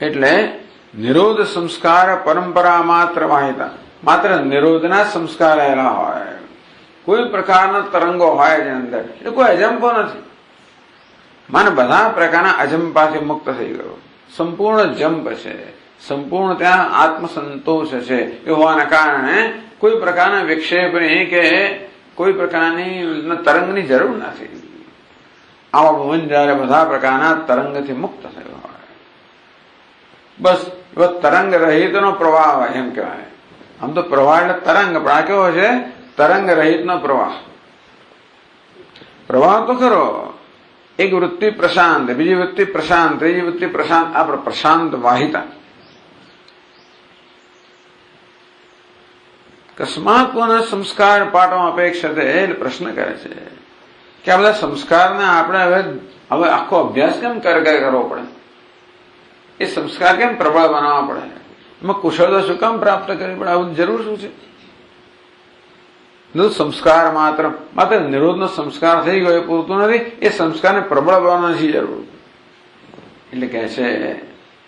એટલે નિરોધ સંસ્કાર પરંપરા માત્ર વાહિતા, માત્ર નિરોધના સંસ્કાર રહેલા હોય, કોઈ પ્રકારના તરંગો હોય એની અંદર, એટલે કોઈ અજંપો નથી. મને બધા પ્રકારના અજંપાથી મુક્ત થઈ ગયો, સંપૂર્ણ જંપ છે, સંપૂર્ણ ત્યાં આત્મસંતોષ છે. એ હોવાના કારણે કોઈ પ્રકારના વિક્ષેપની કે કોઈ પ્રકારની તરંગની જરૂર નથી. આવા ભવન જયારે બધા પ્રકારના તરંગથી મુક્ત થયો હોય, બસ એવો તરંગ રહિતનો પ્રવાહ હોય એમ કહેવાય. આમ તો પ્રવાહ એટલે તરંગ, પણ આ કેવો છે? તરંગ રહિતનો પ્રવાહ. પ્રવાહ તો ખરો, એક વૃત્તિ પ્રશાંત, બીજી વૃત્તિ પ્રશાંત, ત્રીજી વૃત્તિ પ્રશાંત, આ પ્રશાંત વાહિતા. કસ્માત કોના સંસ્કાર પાઠો અપેક્ષતે, એટલે પ્રશ્ન કરે છે કે આ બધા સંસ્કારને આપણે હવે આખો અભ્યાસ કેમ કરવો પડે? એ સંસ્કાર કેમ પ્રબળ બનાવવા પડે? એમાં કુશળતા શું કામ પ્રાપ્ત કરવી પડે? આવું જરૂર શું છે? સંસ્કાર માત્ર નિરોધનો સંસ્કાર થઈ ગયો એ પૂરતું નથી, એ સંસ્કારને પ્રબળ બનાવવાની જરૂર. એટલે કહે છે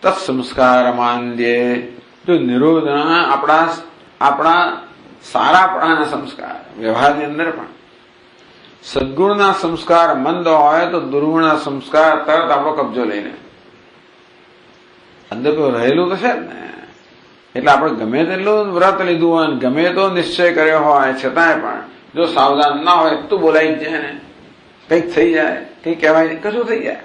તત્સંસ્કાર માન્યે, જો નિરોધના આપણા સારાપણાના સંસ્કાર વ્યવહારની અંદર પણ સદગુણના સંસ્કાર મંદ હોય તો દુર્ગુણના સંસ્કાર તરત આપણો કબજો લઈને અંદર તો રહેલું તો છે ને. એટલે આપણે ગમે તેટલું વ્રત લીધું હોય, ગમે તો નિશ્ચય કર્યો હોય, છતાંય પણ જો સાવધાન ના હોય તો બોલાઈ જ જાય ને, કંઈક થઈ જાય, કંઈક કહેવાય, કશું થઈ જાય.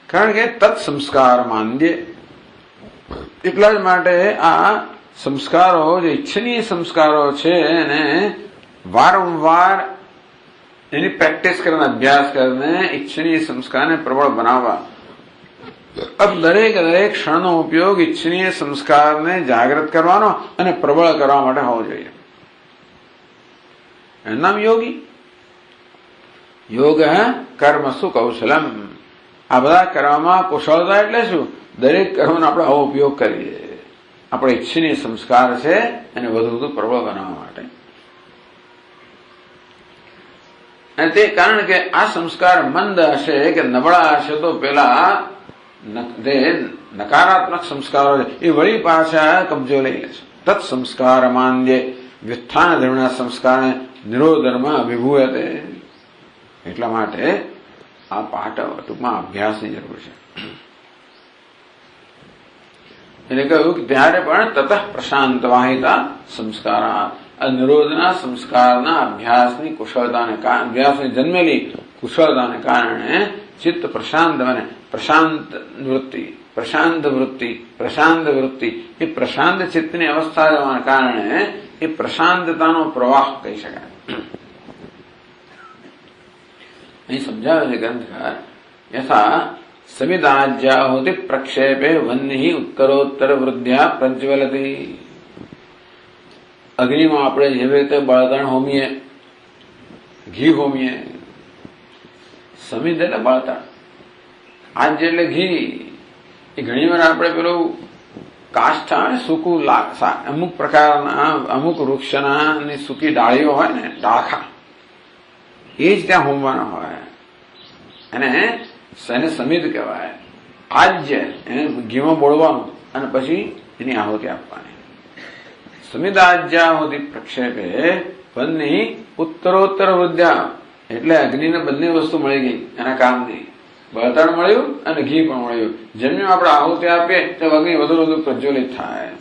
કારણ કે તત્સંસ્કાર માન્ય. એટલા જ માટે આ સંસ્કારો જે ઈચ્છનીય સંસ્કારો છે એને વારંવાર એની પ્રેક્ટિસ કરીને, અભ્યાસ કરીને ઈચ્છનીય સંસ્કારને પ્રબળ બનાવવા. દરેક ક્ષણનો ઉપયોગ ઈચ્છનીય સંસ્કારને જાગૃત કરવાનો અને પ્રબળ કરવા માટે હોવો જોઈએ. એનું નામ યોગી. યોગ કર્મસુ કૌશલમ. આ બધા કર્મમાં કુશળતા એટલે શું? દરેક કર્મનો આપણે આવો ઉપયોગ કરીએ, આપણે ઈચ્છનીય સંસ્કાર છે એને વધુ પ્રબળ બનાવવા માટે. અને તે કારણ કે આ સંસ્કાર મંદ હશે કે નબળા હશે તો પેલા નકારાત્મક સંસ્કારો એ વળી પાછા કબજો લઈ લે છે. તત્સંસ્કાર માન્ય વ્યુત્થાન ધર્મના સંસ્કારને નિરોધર્મમાં વિભૂયતે. એટલા માટે આ પાઠ ટૂંકમાં અભ્યાસની જરૂર છે. એટલે કહ્યું કે ત્યારે પણ તતઃ પ્રશાંત વાહિતા સંસ્કારા, નિરોધના સંસ્કારના અભ્યાસની કુશળતાને અભ્યાસની જન્મેલી કુશળતાને કારણે ચિત્ત પ્રશાંત બને. પ્રશાંત વૃત્તિ એ પ્રશાંત ચિત્તની અવસ્થા રહેવાના કારણે એ પ્રશાંતતાનો પ્રવાહ કહી શકાય. અહીં સમજાવે છે ગ્રંથકાર, યથા સમિદાજ્યાહુતિ પ્રક્ષેપે વન્નિ ઉત્તરોત્તર વૃદ્ધ્યા પ્રજ્વલતી. અગ્નિમાં આપણે જેવી રીતે બળતણ હોમીએ, ઘી હોમીએ, સમિદ એટલે બળતણ, આજ એટલે ઘી. એ ઘણી વાર આપણે પેલું કાષ્ઠ આવે ને, સૂકું અમુક પ્રકારના અમુક વૃક્ષના સૂકી ડાળીઓ હોય ને, ડાળખા, એ જ ત્યાં હોમવાના હોય, અને એને સમિદ કહેવાય. આજ્ય એને ઘીમાં બોળવાનું અને પછી એની આહુતિ આપવાની. સમિદાજ્યાહુતિ પ્રક્ષેપે બંને ઉત્તરોત્તર વૃદ્ધ્યા, એટલે અગ્નિને બંને વસ્તુ મળી ગઈ એના કામની. બળતણ મળ્યું અને ઘી પણ મળ્યું. જેમ જેમ આપણે આહુતિ આપીએ તેમ અગ્નિ વધુ પ્રજ્વલિત થાય.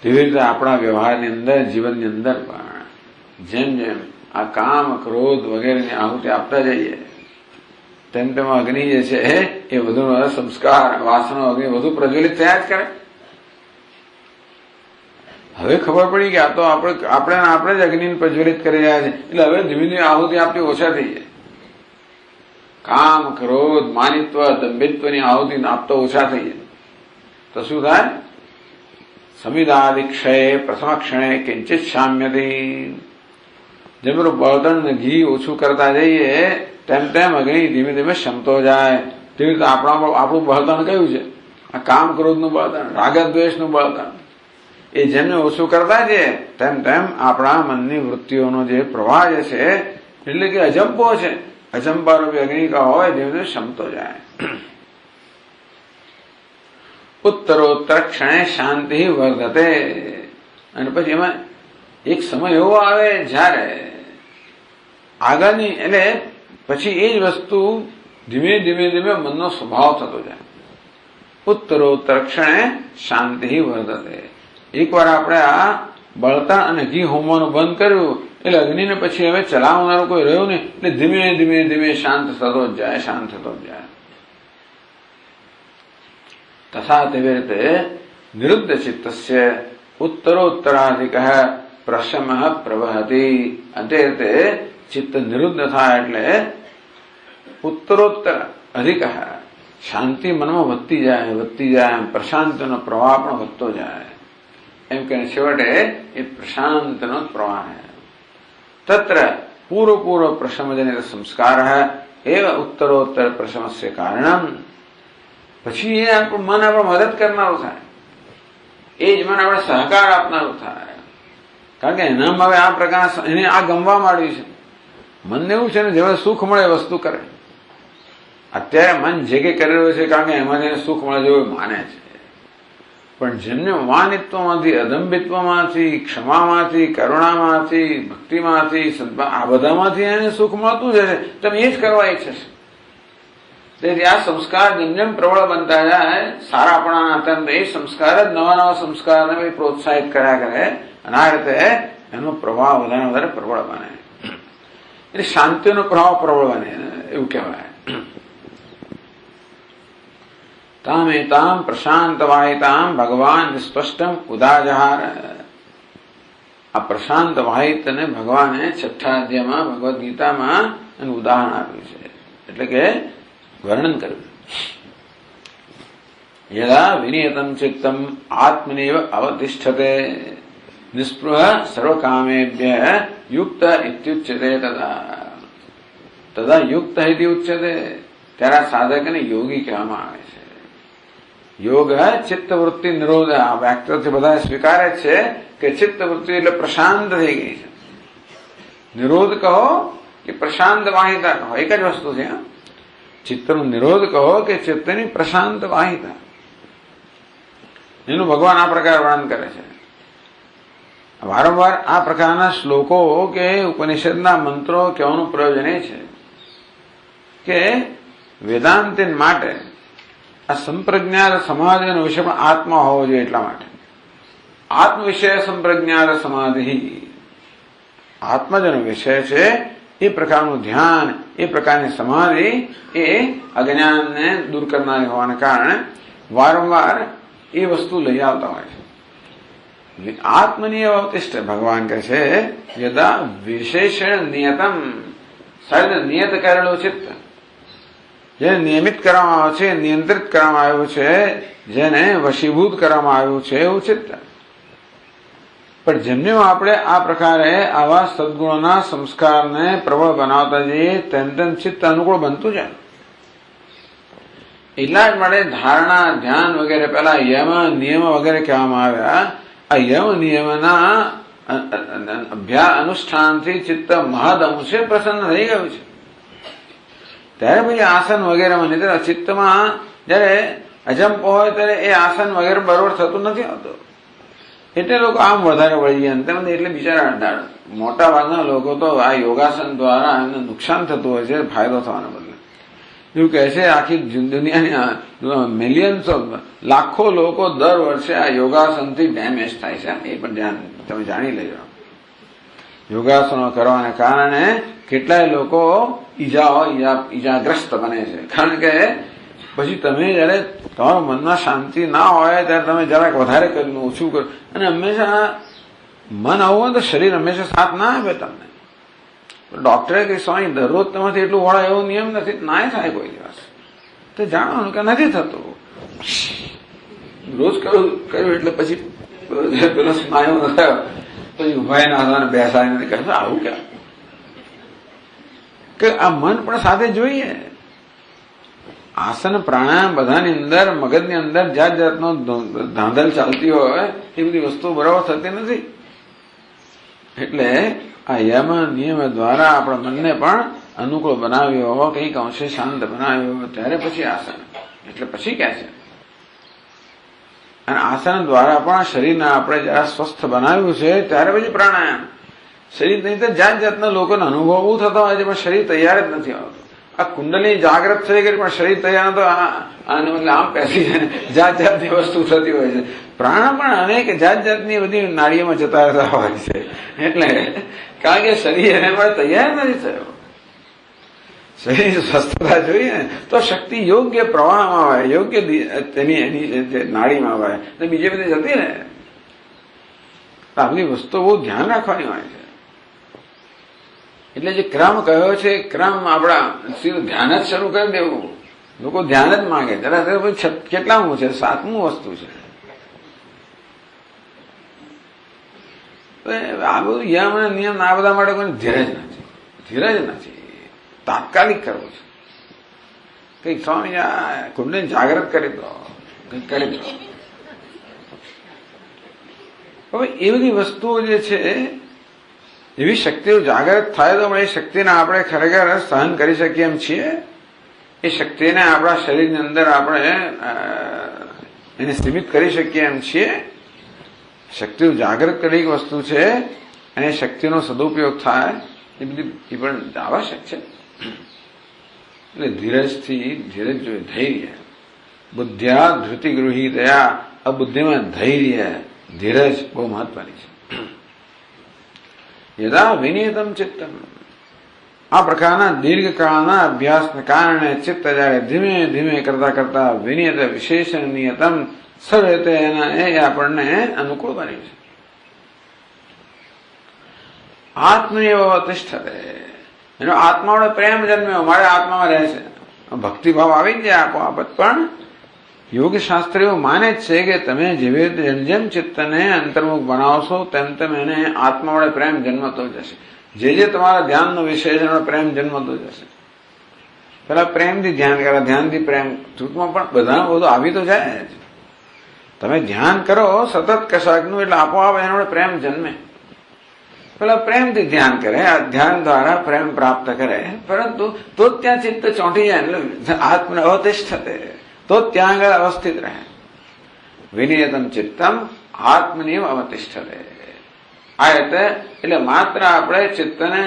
તેવી રીતે આપણા વ્યવહારની અંદર, જીવનની અંદર પણ જેમ જેમ આ કામ, ક્રોધ વગેરેની આહુતિ આપતા જઈએ તેમ તેમ અગ્નિ જે છે એ વધુ સંસ્કાર, વાસનો અગ્નિ વધુ પ્રજ્વલિત થયા જ કરે. હવે ખબર પડી કે આ તો આપણે જ અગ્નિને પ્રજ્વલિત કરી રહ્યા છે, એટલે હવે ધીમે ધીમે આહુતિ આપતી ઓછા થઈ જાય. કામ, ક્રોધ, માનિત્વ, દંભિત્વની આહુતિ આપતો ઓછા થઈ જાય તો શું થાય? સમિદાદિક્ષય પ્રથમ ક્ષણે કિંચિત શામ્યતી. જેમ બળતણ ઘી ઓછું કરતા જઈએ તેમ તેમ અગ્નિ ધીમે ધીમે શમતો જાય. તેવી રીતે આપણું બળતણ કયું છે? આ કામ, ક્રોધનું બળતણ, રાગદ્વેષનું બળતણ. એ જેમને ઓછું કરતા છે તેમ તેમ આપણા મનની વૃત્તિઓનો જે પ્રવાહ જે છે, એટલે કે અજંપો છે, અચંપારૂપી અગ્નિ કા હોય ધીમે ધીમે શમતો જાય. ઉત્તરોત્તર ક્ષણે શાંતિ વર્ધતે. અને પછી એમાં એક સમય એવો આવે જ્યારે આગળની એટલે પછી એ જ વસ્તુ ધીમે ધીમે ધીમે મનનો સ્વભાવ થતો જાય. ઉત્તરોત્તર ક્ષણે શાંતિ વર્ધતે. એકવાર આપણે આ બળતા અને ઘી હોમવાનું બંધ કર્યું એટલે અગ્નિને પછી હવે ચલાવનારું કોઈ રહ્યું નહીં, એટલે ધીમે ધીમે ધીમે શાંત થતો જ જાય, શાંત થતો જ જાય. તથા તેવી રીતે નિરુદ્ધ ચિત્તસ્ય ઉત્તરોત્તરાધિક પ્રશમ પ્રવહતી. તે રીતે ચિત્ત નિરુદ્ધ થાય એટલે ઉત્તરોત્તર અધિક શાંતિ મનમાં વધતી જાય, પ્રશાંતનો પ્રવાહ પણ વધતો જાય. એમ કે છેવટે એ પ્રશાંતનો પ્રવાહ તત્ર પૂર્વ પ્રશમજનિત સંસ્કાર એવ ઉત્તરોત્તર પ્રશમસ્ય કારણમ. પછી એ આપણું મન આપણે મદદ કરનારું થાય, એ જ મન આપણે સહકાર આપનારું થાય. કારણ કે એનામાં હવે આ પ્રકાર એને આ ગમવા માંડ્યું છે. મનને એવું છે ને જેવા સુખ મળે વસ્તુ કરે. અત્યારે મન જે કંઈ કરી રહ્યું છે કારણ કે એમાં જેને સુખ મળે જેવું માને છે. પણ જેમને વાનિત્વમાંથી, અદંભિત્વમાંથી, ક્ષમામાંથી, કરુણામાંથી, ભક્તિમાંથી, આ બધામાંથી એને સુખ મળતું છે, તમે એ જ કરવા ઈચ્છે છે. તેથી આ સંસ્કાર જેમ જેમ પ્રબળ બનતા જાય સારાપણાના અત્યંત, એ સંસ્કાર જ નવા સંસ્કારને પ્રોત્સાહિત કર્યા કરે અને આ રીતે એનો પ્રભાવ વધારે પ્રબળ બને. એટલે શાંતિનો પ્રભાવ પ્રબળ બને એવું કહેવાય. તામેતામ પ્રશાંત વાહિતામ ભગવાન સ્પષ્ટમ ઉદાજહાર. આ પ્રશાંત વાહિતને ભગવાને 6ઠ્ઠા અધ્યાયમાં ભગવદ્ ગીતામાં એનું ઉદાહરણ આપ્યું છે, એટલે કે વર્ણન કર્યું. યદા વિનિયતમ ચિત્તમ આત્મનેવ અવતિષ્ઠતે નિસ્પૃહ સર્વકામેભ્ય યુક્ત ઇત્યુચ્યતે. તદા યુક્ત ઇતિ ઉચ્યતે. ત્યારે સાધકને યોગી કહેવામાં આવે છે. યોગ ચિત્તવૃત્તિ નિરોધ. આ વાક્યથી બધા સ્વીકારે છે કે ચિત્તવૃત્તિ એટલે પ્રશાંત થઈ ગઈ છે. નિરોધ કહો કે પ્રશાંત વાહિતા કહો, એક જ વસ્તુ છે. ચિત્તનો નિરોધ કહો કે ચિત્તની પ્રશાંત વાહિતા, એનું ભગવાન આ પ્રકાર વર્ણન કરે છે. વારંવાર આ પ્રકારના શ્લોકો કે ઉપનિષદના મંત્રો કહેવાનું પ્રયોજન એ છે કે વેદાંતિન માટે આ સંપ્રજ્ઞાત સમાધિનો વિષય પણ આત્મા હોવો જોઈએ. એટલા માટે આત્મ વિષય સંપ્રજ્ઞાત સમાધિ, આત્મા જેનો વિષય છે એ પ્રકારનું ધ્યાન, એ પ્રકારની સમાધિ એ અજ્ઞાનને દૂર કરનારી હોવાને કારણે વારંવાર એ વસ્તુ લઈ આવતા હોય છે. આત્મનિય અવતિષ્ઠ ભગવાન કહે છે યદા વિશેષણ નિયતમ. સાહેબ નિયત કરેલું ચિત્ત, જેને નિયમિત કરવામાં આવે છે, નિયંત્રિત કરવામાં આવ્યું છે, જેને વશીભૂત કરવામાં આવ્યું છે એવું ચિત્ત. પણ જેમને આપણે આ પ્રકારે આવા સદગુણોના સંસ્કારને પ્રબળ બનાવતા જઈએ તેમ ચિત્ત અનુકૂળ બનતું જાય. એટલા જ માટે ધારણા, ધ્યાન વગેરે પેલા યમ નિયમ વગેરે કહેવામાં આવ્યા. આ યમ નિયમના અનુષ્ઠાનથી ચિત્ત મહદ અંશે પ્રસન્ન થઈ ગયું છે. ત્યારે પછી આસન વગેરેમાં નહીં, ચિત્તમાં જયારે અજંપો હોય ત્યારે એ આસન વગેરે બરોબર થતું નથી આવતું. એટલે લોકો આમ વધારે વળી ગયા. એટલે બિચારા મોટા ભાગના લોકો તો આ યોગાસન દ્વારા એમને નુકસાન થતું હોય છે ફાયદો થવાના બદલે. એવું કહે છે આખી દુનિયાની મિલિયન્સ ઓફ લાખો લોકો દર વર્ષે આ યોગાસનથી ડેમેજ થાય છે. એ પણ ધ્યાન તમે જાણી લેજો. યોગાસનો કરવાને કારણે કેટલાય લોકો ઈજાગ્રસ્ત બને છે. કારણ કે પછી તમે જયારે તમારા મનમાં શાંતિ ના હોય ત્યારે તમે જરાક વધારે કર્યું, ઓછું કર્યું, અને હંમેશા મન આવું હોય તો શરીર હંમેશા સાથ ના આપે તમને. ડોક્ટરે કઈ સ્વામી દરરોજ તમારી એટલું વળે એવો નિયમ નથી, ના થાય કોઈ દિવસ. તો જાણવાનું કે નથી થતું. રોજ કર્યું એટલે પછી પેલો સ્નાયુ ન થયો પછી ઉભા ના બેસાડીને કહેશો આવું ક્યાં કે આ મન પણ સાથે જોઈએ. આસન પ્રાણાયામ બધાની અંદર મગજની અંદર જાત જાતનો ધાંધલ ચાલતી હોય એ બધી વસ્તુઓ બરાબર થતી નથી. એટલે આ યમ નિયમ દ્વારા આપણા મનને પણ અનુકૂળ બનાવ્યો, કંઈક અંશે શાંત બનાવ્યો, ત્યારે પછી આસન. એટલે પછી ક્યાં છે? અને આસન દ્વારા પણ શરીરને આપણે જરા સ્વસ્થ બનાવ્યું છે, ત્યારે પછી પ્રાણાયામ. શરીર નહીં તો જાત જાતના લોકોને અનુભવ બહુ થતા હોય છે, પણ શરીર તૈયાર જ નથી આવતું. આ કુંડલી જાગ્રત થઈ ગઈ પણ શરીર તૈયાર તો આને મતલબ આમ પેસી જાત જાતની વસ્તુ થતી હોય છે. પ્રાણ પણ અનેક જાત જાતની બધી નાડીઓમાં જતા રહેતા હોય છે. એટલે કારણ કે શરીર એને પણ તૈયાર નથી થયો. શરીર સ્વસ્થતા જોઈએ ને તો શક્તિ યોગ્ય પ્રવાહમાં આવે, યોગ્ય તેની એની નાડીમાં આવે, ને બીજી બધી જતી ને. આ બધી વસ્તુ બહુ ધ્યાન રાખવાની હોય છે. એટલે જે ક્રમ કયો છે, ક્રમ આપણા સીધું ધ્યાન જ શરૂ કરી દેવું. લોકો ધ્યાન જ માંગે, જરા કેટલામું છે? 7મું વસ્તુ છે. આ બધું યમ અને નિયમ આ બધા માટે કોઈ ધીરજ નથી. ધીરજ નથી, તાત્કાલિક કરવું છે. કંઈક સ્વામી કુંડને જાગૃત કરી દો, કંઈક કરી દો. હવે એ બધી વસ્તુઓ જે છે, એવી શક્તિઓ જાગૃત થાય તો એ શક્તિને આપણે ખરેખર સહન કરી શકીએ એમ છીએ. એ શક્તિને આપણા શરીરની અંદર આપણે એને સીમિત કરી શકીએ એમ છીએ. શક્તિઓ જાગૃત કરેલી વસ્તુ છે, અને શક્તિનો સદુપયોગ થાય એ બધી એ પણ આવશ્યક છે. એટલે ધીરજથી ધીરજ જોઈએ, ધૈર્ય. બુદ્ધ્યા ધૃતિ ગૃહીતયા, અબુદ્ધિમાં ધૈર્ય, ધીરજ બહુ મહત્વની છે. યદા વિનિયતમ ચિત્તમ, આ પ્રકારના દીર્ઘકાળના અભ્યાસને કારણે ચિત્ત જયારે ધીમે ધીમે કરતા કરતા વિનિયત વિશેષ નિયતમ સર્વે એ આપણને અનુકૂળ બને છે. આત્મનિવ તિષ્ઠતે, એનો આત્માનો પ્રેમ જન્મ્યો, મારે આત્મામાં રહે છે. ભક્તિભાવ આવી જાય આપોઆપ. પણ યોગ શાસ્ત્રીઓ માને જ છે કે તમે જેવી રીતે જેમ જેમ ચિત્તને અંતર્મુખ બનાવશો તેમ તેમ એને આત્મા વડે પ્રેમ જન્મતો જશે. જે તમારા ધ્યાનનો વિષય છે એનો પ્રેમ જન્મતો જશે. પેલા પ્રેમથી ધ્યાન કરે, ધ્યાનથી પ્રેમ, ટૂંકમાં પણ બધા બધું આવી તો જાય જ. તમે ધ્યાન કરો સતત કશાકનું એટલે આપોઆપ એનો પ્રેમ જન્મે. પેલા પ્રેમથી ધ્યાન કરે, આ ધ્યાન દ્વારા પ્રેમ પ્રાપ્ત કરે, પરંતુ તો જ ત્યાં ચિત્ત ચોંટી જાય, એટલે આત્મને અતિષ્ઠતે, તો ત્યાં આગળ અવસ્થિત રહે. વિનિયતમ ચિત્તમ આત્મનિવ અવતિષ્ઠતે. આ રીતે એટલે માત્ર આપણે ચિત્તને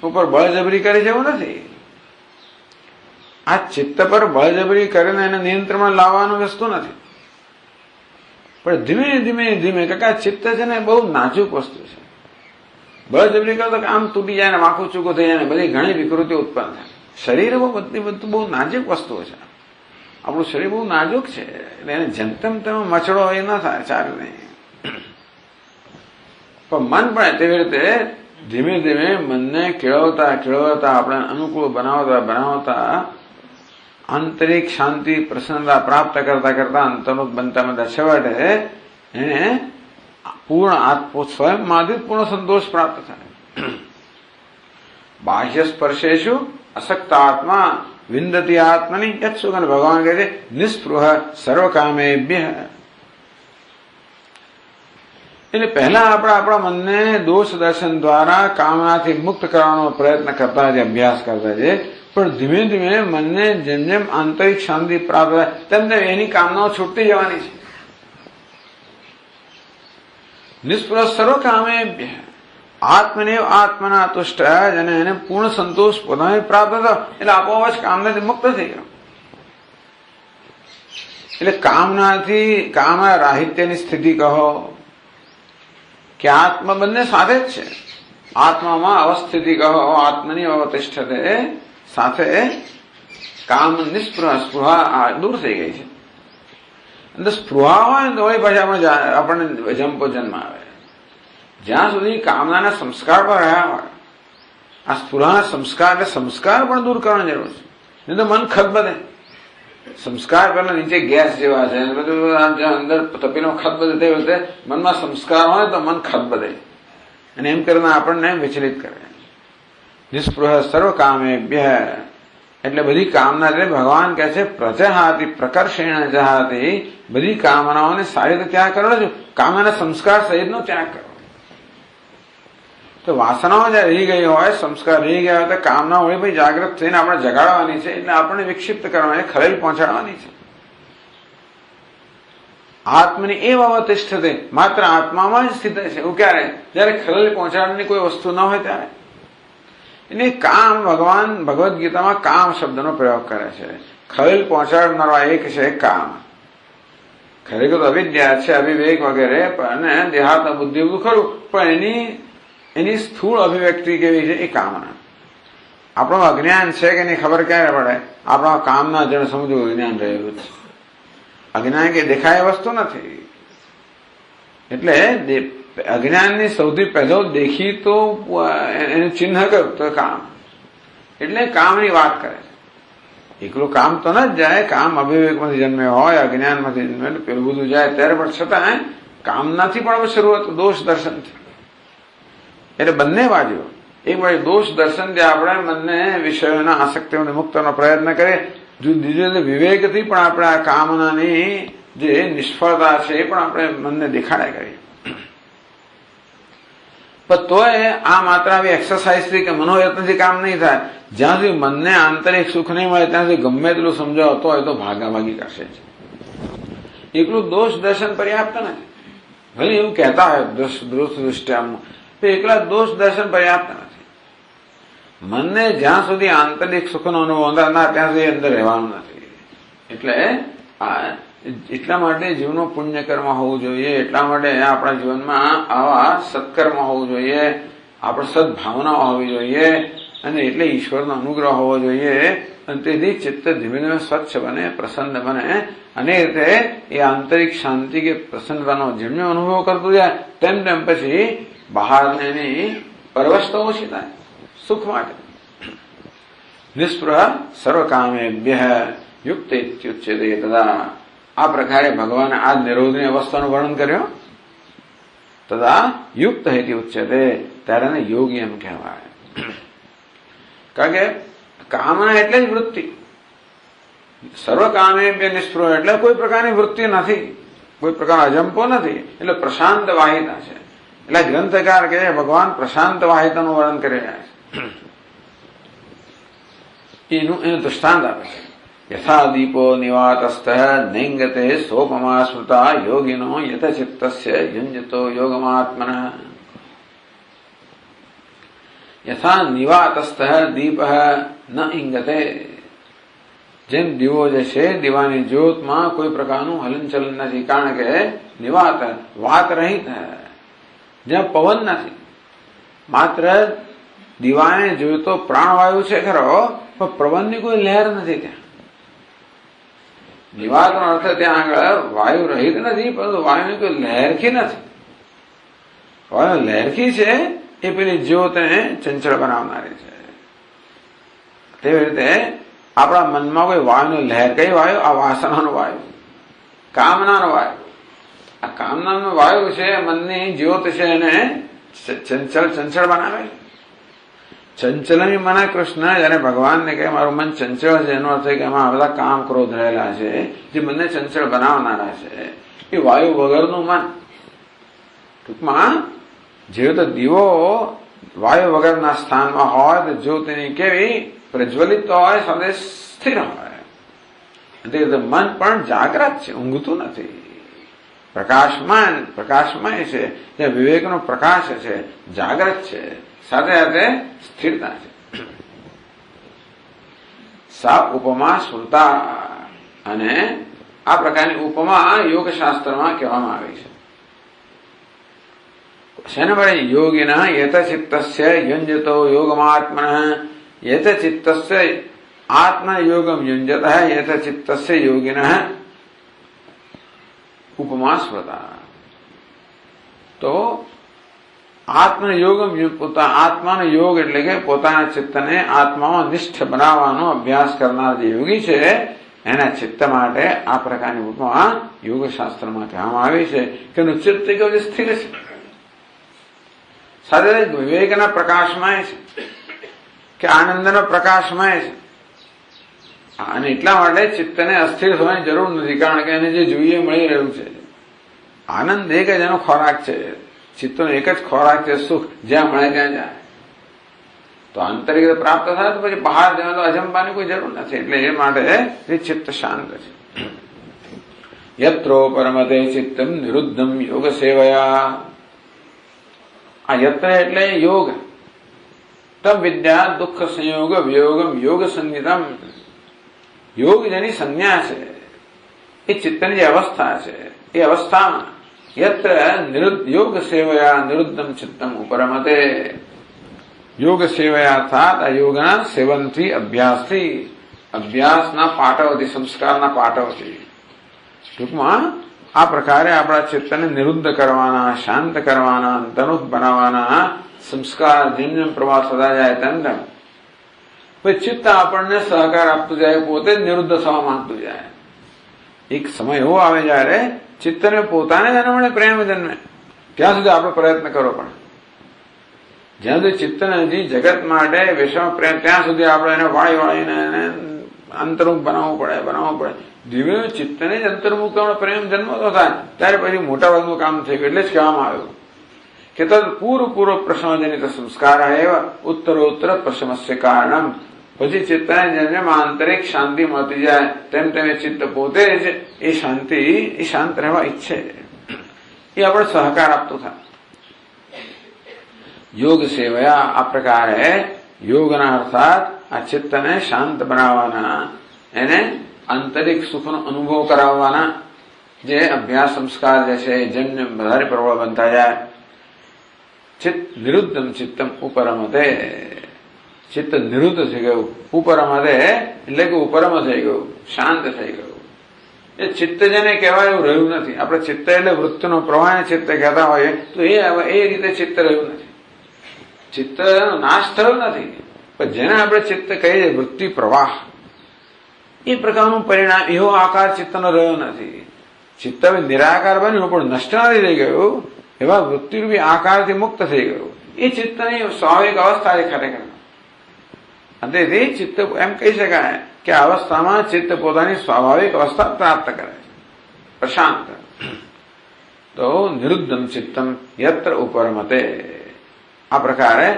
ઉપર બળજબરી કરી જવું નથી. આ ચિત્ત પર બળજબરી કરીને એને નિયંત્રણમાં લાવવાનું વસ્તુ નથી. પણ ધીમે ધીમે ધીમે, કારણ કે ચિત્ત છે ને બહુ નાજુક વસ્તુ છે. બળજબરી કરો તો આમ તૂટી જાય ને વાંકું ચૂકું થઈ જાય ને બધી ઘણી વિકૃતિઓ ઉત્પન્ન થાય. શરીર બધું બહુ નાજુક વસ્તુઓ છે. આપણું શરીર બહુ નાજુક છે, એટલે એને જેમ તેમ મચડો એ ન થાય, ચાલે નહીં. પણ મન પણ તેવી રીતે ધીમે ધીમે મનને કેળવતા કેળવતા, આપણે અનુકૂળ બનાવતા બનાવતા, આંતરિક શાંતિ પ્રસન્નતા પ્રાપ્ત કરતા કરતા અંતર્મુખ બનતા બનતા છેવટે એને પૂર્ણ સ્વયંમાંથી પૂર્ણ સંતોષ પ્રાપ્ત થાય. બાહ્ય સ્પર્શેશુ અસક્ત આત્મા વિંદતી આત્મની યત સુગન, ભગવાન કહે છે નિસ્પૃહ સર્વકામેભ્ય. એટલે પહેલા આપણે આપણા મનને દોષ દર્શન દ્વારા કામનાથી મુક્ત કરવાનો પ્રયત્ન કરતા છે, અભ્યાસ કરતા છે. પણ ધીમે ધીમે મનને જેમ જેમ આંતરિક શાંતિ પ્રાપ્ત થાય તેમ તેમ એની કામનાઓ છૂટતી જવાની છે. નિષ્પૃહ સર્વકામેભ્ય આત્મનેવ આત્મના તુષ્ટ, અને એને પૂર્ણ સંતોષ પોતાને પ્રાપ્ત થયો એટલે આપોઆપ કામનાથી મુક્ત થઈ ગયો. એટલે કામનાથી કામના રાહિત્યની સ્થિતિ કહો કે આત્મા બંને સાથે જ છે. આત્મામાં અવસ્થિતિ કહો, આત્મની અવતિષ્ઠતે, સાથે કામ નિસ્પૃહ સ્પૃહા દૂર થઈ ગઈ છે. અંદર સ્પૃહા હોય તો વળી પાછી આપણને જંપો જન્મ આવે. જ્યાં સુધી કામનાના સંસ્કાર પર રહ્યા હોય, આ સ્પૃહાના સંસ્કાર એટલે સંસ્કાર પણ દૂર કરવાની જરૂર છે. નહીં તો મન ખદબદે. સંસ્કાર પેલા નીચે ગેસ જેવા છે, અંદર તપીનો ખદબદે તે વખતે મનમાં સંસ્કાર હોય તો મન ખદબદે, અને એમ કરીને આપણને વિચલિત કરે. નિસ્પૃહ સર્વ કામેભ્ય, એટલે બધી કામના, એટલે ભગવાન કહે છે પ્રજહાતિ પ્રકર્ષેણ જહાતિ, બધી કામનાઓને સારી રીતે ત્યાગ કરો છો, કામના સંસ્કાર સહિતનો ત્યાગ કરો. તો તો વાસનાઓ જ્યાં રહી ગઈ હોય, સંસ્કાર રહી ગયા હોય, તો કામના હોય ભાઈ જાગૃત થઈને આપણે જગાડવાની છે, એટલે આપણને વિક્ષિપ્ત કરવાની, ખલેલ પહોંચાડવાની છે. આત્મની એવ અવતિષ્ઠતે, માત્ર આત્મામાં જ સ્થિત છે. એવું ક્યારે? જયારે ખલેલ પહોંચાડવાની કોઈ વસ્તુ ન હોય ત્યારે. એટલે કામ, ભગવાન ભગવદ્ ગીતામાં કામ શબ્દનો પ્રયોગ કરે છે. ખલેલ પહોંચાડનારા એક છે કામ. ખરેખર અવિદ્યા છે, અવિવેક વગેરે, અને દેહાત બુદ્ધિ બધું ખરું, પણ એની સ્થૂળ અભિવ્યક્તિ કેવી છે? એ કામના. આપણું અજ્ઞાન છે કે એની ખબર ક્યારે પડે? આપણા કામના જણ સમજવું જ્ઞાન રહેલું છે. અજ્ઞાન કે દેખાય વસ્તુ નથી. એટલે અજ્ઞાનની સૌથી પહેલો દેખી તો એનું ચિહ્ન કયું? તો કામ. એટલે કામની વાત કરે છે. એકલું કામ તો ન જ જાય, કામ અવિવેકમાંથી જન્મે હોય, અજ્ઞાનમાંથી જન્મે, પેલું બધું જાય ત્યારે, પણ છતાં કામનાથી પણ શરૂઆત દોષ દર્શનથી. એટલે બંને બાજુ, એક બાજુ દોષ દર્શનથી આપણે મનને વિષયોના આસક્તિઓને મુક્તનો પ્રયત્ન કરીએ, બીજું વિવેકથી પણ આપણે આ કામનાની જે નિષ્ફળતા છે એ પણ આપણે મનને દેખાડ્યા કરીએ. પણ તોય આ માત્ર આવી એક્સરસાઇઝથી કે મનોયત્નથી કામ નહીં થાય. જ્યાં સુધી મનને આંતરિક સુખ નહીં મળે ત્યાં સુધી ગમે તેટલું સમજાવતો હોય તો ભાગાભાગી કરશે. એકલું દોષ દર્શન પર્યાપ્ત નથી. ભલે એવું કહેતા હોય દૃષ્ટિમાં, એકલા દોષ દર્શન પર્યાપ્ત નથી. મનને જ્યાં સુધી આંતરિક સુખનો અનુભવ ના ત્યાં સુધી અંદર રહેવાનું નથી. એટલે એટલા માટે જીવનું પુણ્યકર્મ હોવું જોઈએ, એટલા માટે આપણા જીવનમાં આવા સત્કર્મ હોવું જોઈએ, આપણે સદભાવનાઓ હોવી જોઈએ, અને એટલે ઈશ્વરનો અનુગ્રહ હોવો જોઈએ. અને તેથી ચિત્ત ધીમે ધીમે સ્વચ્છ બને, પ્રસન્ન બને, અને એ રીતે એ આંતરિક શાંતિ કે પ્રસન્નતાનો જેમ જેમ અનુભવ કરતું જાય તેમ તેમ પછી બહાર એની પરવશતા ઓછી થાય સુખ માટે. નિસ્પૃહ સર્વકામેભ્ય યુક્ત ઇત્યુચ્યતે તદા. આ પ્રકારે ભગવાને આ નિરોધની અવસ્થાનું વર્ણન કર્યું. તદા યુક્ત હેતિ ઉચ્યતે, ત્યારે એને યોગી એમ કહેવાય. કારણ કે કામના એટલે જ વૃત્તિ. સર્વ કામેભ્ય નિસ્પૃહ એટલે કોઈ પ્રકારની વૃત્તિ નથી, કોઈ પ્રકાર અજંપો નથી, એટલે પ્રશાંત વાહિતા છે. એટલે ગ્રંથકાર કહે ભગવાન પ્રશાંત વાહિતાનું વર્ણન કરી રહ્યા છે. એનું દૃષ્ટાંત આપે છે. યથા દીપો નિવાતસ્થ નૈંગતે સોપમા સ્મૃતા યોગિનો યથ ચિત્તસ્ય યુંજતો યોગમાત્મન. યથા નિવાતસ્થ દીપ ન ઇંગતે. જેમ દીવો જે છે, દીવાની જ્યોતમાં કોઈ પ્રકારનું હલનચલન નથી, કારણ કે નિવાત વાત રહિત જ્યાં પવન નથી. માત્ર દીવાને જોઈતો પ્રાણવાયુ છે ખરો, પણ પવનની કોઈ લહેર નથી ત્યાં. નિવાતનો અર્થ ત્યાં આગળ વાયુ રહિત નથી, પરંતુ વાયુની કોઈ લહેરખી નથી. વાયુ લહેરખી છે એ પેલી જ્યોતને ચંચળ બનાવનારી છે. તેવી રીતે આપણા મનમાં કોઈ વાયુની લહેર, કઈ વાયુ? આ વાસનાનો વાયુ, કામનાનો વાયુ. આ કામનાનો વાયુ છે, મનની જ્યોત છે, એને ચંચળ બનાવે છે. ચંચલની મને કૃષ્ણ જયારે ભગવાનને કહે મારું મન ચંચળ છે, એનો અર્થ કે એમાં બધા કામ ક્રોધ રહેલા છે જે મનને ચંચળ બનાવનારા છે. એ વાયુ વગરનું મન. ટૂંકમાં જેવો તો દીવો વાયુ વગરના સ્થાનમાં હોય તો જ્યોતિની કેવી પ્રજ્વલિત હોય, સાથે સ્થિર હોય. તે મન પણ જાગ્રત છે, ઊંઘતું નથી. પ્રકાશમય છે, જે વિવેકનો પ્રકાશ છે, જાગ્રત છે, સાથે સાથે સ્થિરતા છે. સા ઉપમા સ્મૃતા. અને આ પ્રકારની ઉપમા યોગશાસ્ત્રમાં કહેવામાં આવી છે. શેના માટે? યોગિનઃ યત ચિત્તસ્ય યુંજતો યોગમાત્મનઃ યત ચિત્તસ્ય આત્મયોગમ યુંજતઃ યત ચિત્તસ્ય યોગિનઃ ઉપમા સ્મૃતા. તો આત્મયોગમ, આત્માનો યોગ એટલે કે પોતાના ચિત્તને આત્મામાં નિષ્ઠ બનાવવાનો અભ્યાસ કરનાર જે યોગી છે એના ચિત્ત માટે આ પ્રકારની ઉપમા યોગશાસ્ત્રમાં કહેવામાં આવી છે કે એનું ચિત્ત કેવું સ્થિર છે, સાથે વિવેકના પ્રકાશમય છે, કે આનંદનો પ્રકાશમય છે. અને એટલા માટે ચિત્તને અસ્થિર થવાની જરૂર નથી, કારણ કે એને જે જોઈએ મળી રહ્યું છે. આનંદ એક જ એનો ખોરાક છે. ચિત્તનો એક જ ખોરાક છે સુખ, જ્યાં મળે ત્યાં જાય. તો આંતરિક પ્રાપ્ત થાય તો પછી બહાર જવા તો અજંબાની કોઈ જરૂર નથી. એટલે એ માટે એ ચિત્ત શાંત છે. યત્રો પરમતે ચિત્તમ નિરુદ્ધમ યોગ સેવયા. આ યત્ર એટલે યોગ. તમ વિદ્યા દુઃખ સંયોગ વિયોગમ યોગ સંગીતમ. યોગ જેની સંજ્ઞા છે એ ચિત્તની જે અવસ્થા છે એ અવસ્થામાં યત્ર યોગ સેવયા નિરુદ્ધમ ચિત્તમ ઉપરમતે. યોગ સેવયા અર્થાત આ યોગના સેવનથી, અભ્યાસથી, અભ્યાસના પાટવથી, સંસ્કારના પાટવથી, ટૂંકમાં આ પ્રકારે આપણા ચિત્તને નિરુદ્ધ કરવાના, શાંત કરવાના, અંતર્મુખ બનાવવાના સંસ્કાર જેમ જેમ પ્રવાહ થતા જાય તેમ તેમ પછી ચિત્ત આપણને સહકાર આપતું જાય, પોતે જ નિરુદ્ધ થવા માંગતું જાય. એક સમય એવો આવે જયારે ચિત્તને પોતાને જ મળે પ્રેમ જન્મે, ત્યાં સુધી આપણે પ્રયત્ન કરવો પડે. જ્યાં સુધી ચિત્તને હજી જગત માટે વિશ્વ પ્રેમ, ત્યાં સુધી આપણે એને વાળીને એને અંતર્મુખ બનાવવું પડે. ધીમે ચિત્તને જ અંતર્મુખ પ્રેમ જન્મતો થાય ત્યારે પછી મોટા ભાગનું કામ થઈ ગયું. એટલે જ કહેવામાં આવ્યું કે તદ પૂર્વ પ્રશ્નજનિત સંસ્કાર એવા ઉત્તરોત્તર પશ્ચમસ્ય કારણમ. પછી ચિત્તને જેમ જેમ આંતરિક શાંતિ મળતી જાય તેમ તેમ એ ચિત્ત પોતે જ એ શાંતિ, એ શાંત રહેવા ઈચ્છે, એ આપણે સહકાર આપતું થાય. યોગ સેવયા આ પ્રકારે યોગના અર્થાત આ ચિત્તને શાંત બનાવવાના, એને આંતરિક સુખનો અનુભવ કરાવવાના જે અભ્યાસ સંસ્કાર જે છે જેમ જેમ વધારે પ્રબળ બનતા જાય. ચિત્ત નિરુદ્ધમ ચિત્તમ ઉપરમતે. ચિત્ત નિરુદ્ધ થઈ ગયું. ઉપરમતે એટલે કે ઉપરમ થઈ ગયું, શાંત થઈ ગયું. એ ચિત્ત જેને કહેવાય એવું રહ્યું નથી. આપણે ચિત્ત એટલે વૃત્તિનો પ્રવાહ ચિત્ત કહેતા હોઈએ તો એ રીતે ચિત્ત રહ્યું નથી. ચિત્તનો નાશ થયો નથી, પણ જેને આપણે ચિત્ત કહીએ વૃત્તિ પ્રવાહ, એ પ્રકારનું પરિણામ, એવો આકાર ચિત્તનો રહ્યો નથી. ચિત્ત નિરાકાર બન્યું પણ નષ્ટ નથી થઈ ગયું, એવા વૃત્તિરૂપી આકારથી મુક્ત થઈ ગયું. એ ચિત્તની સ્વાભાવિક અવસ્થા એ ખરેખર. તેથી ચિત્ત એમ કહી શકાય કે આ અવસ્થામાં ચિત્ત પોતાની સ્વાભાવિક અવસ્થા પ્રાપ્ત કરે છે, પ્રશાંત. તો નિરુદ્ધમ ચિત્તમ યત્ર ઉપરમતે. આ પ્રકારે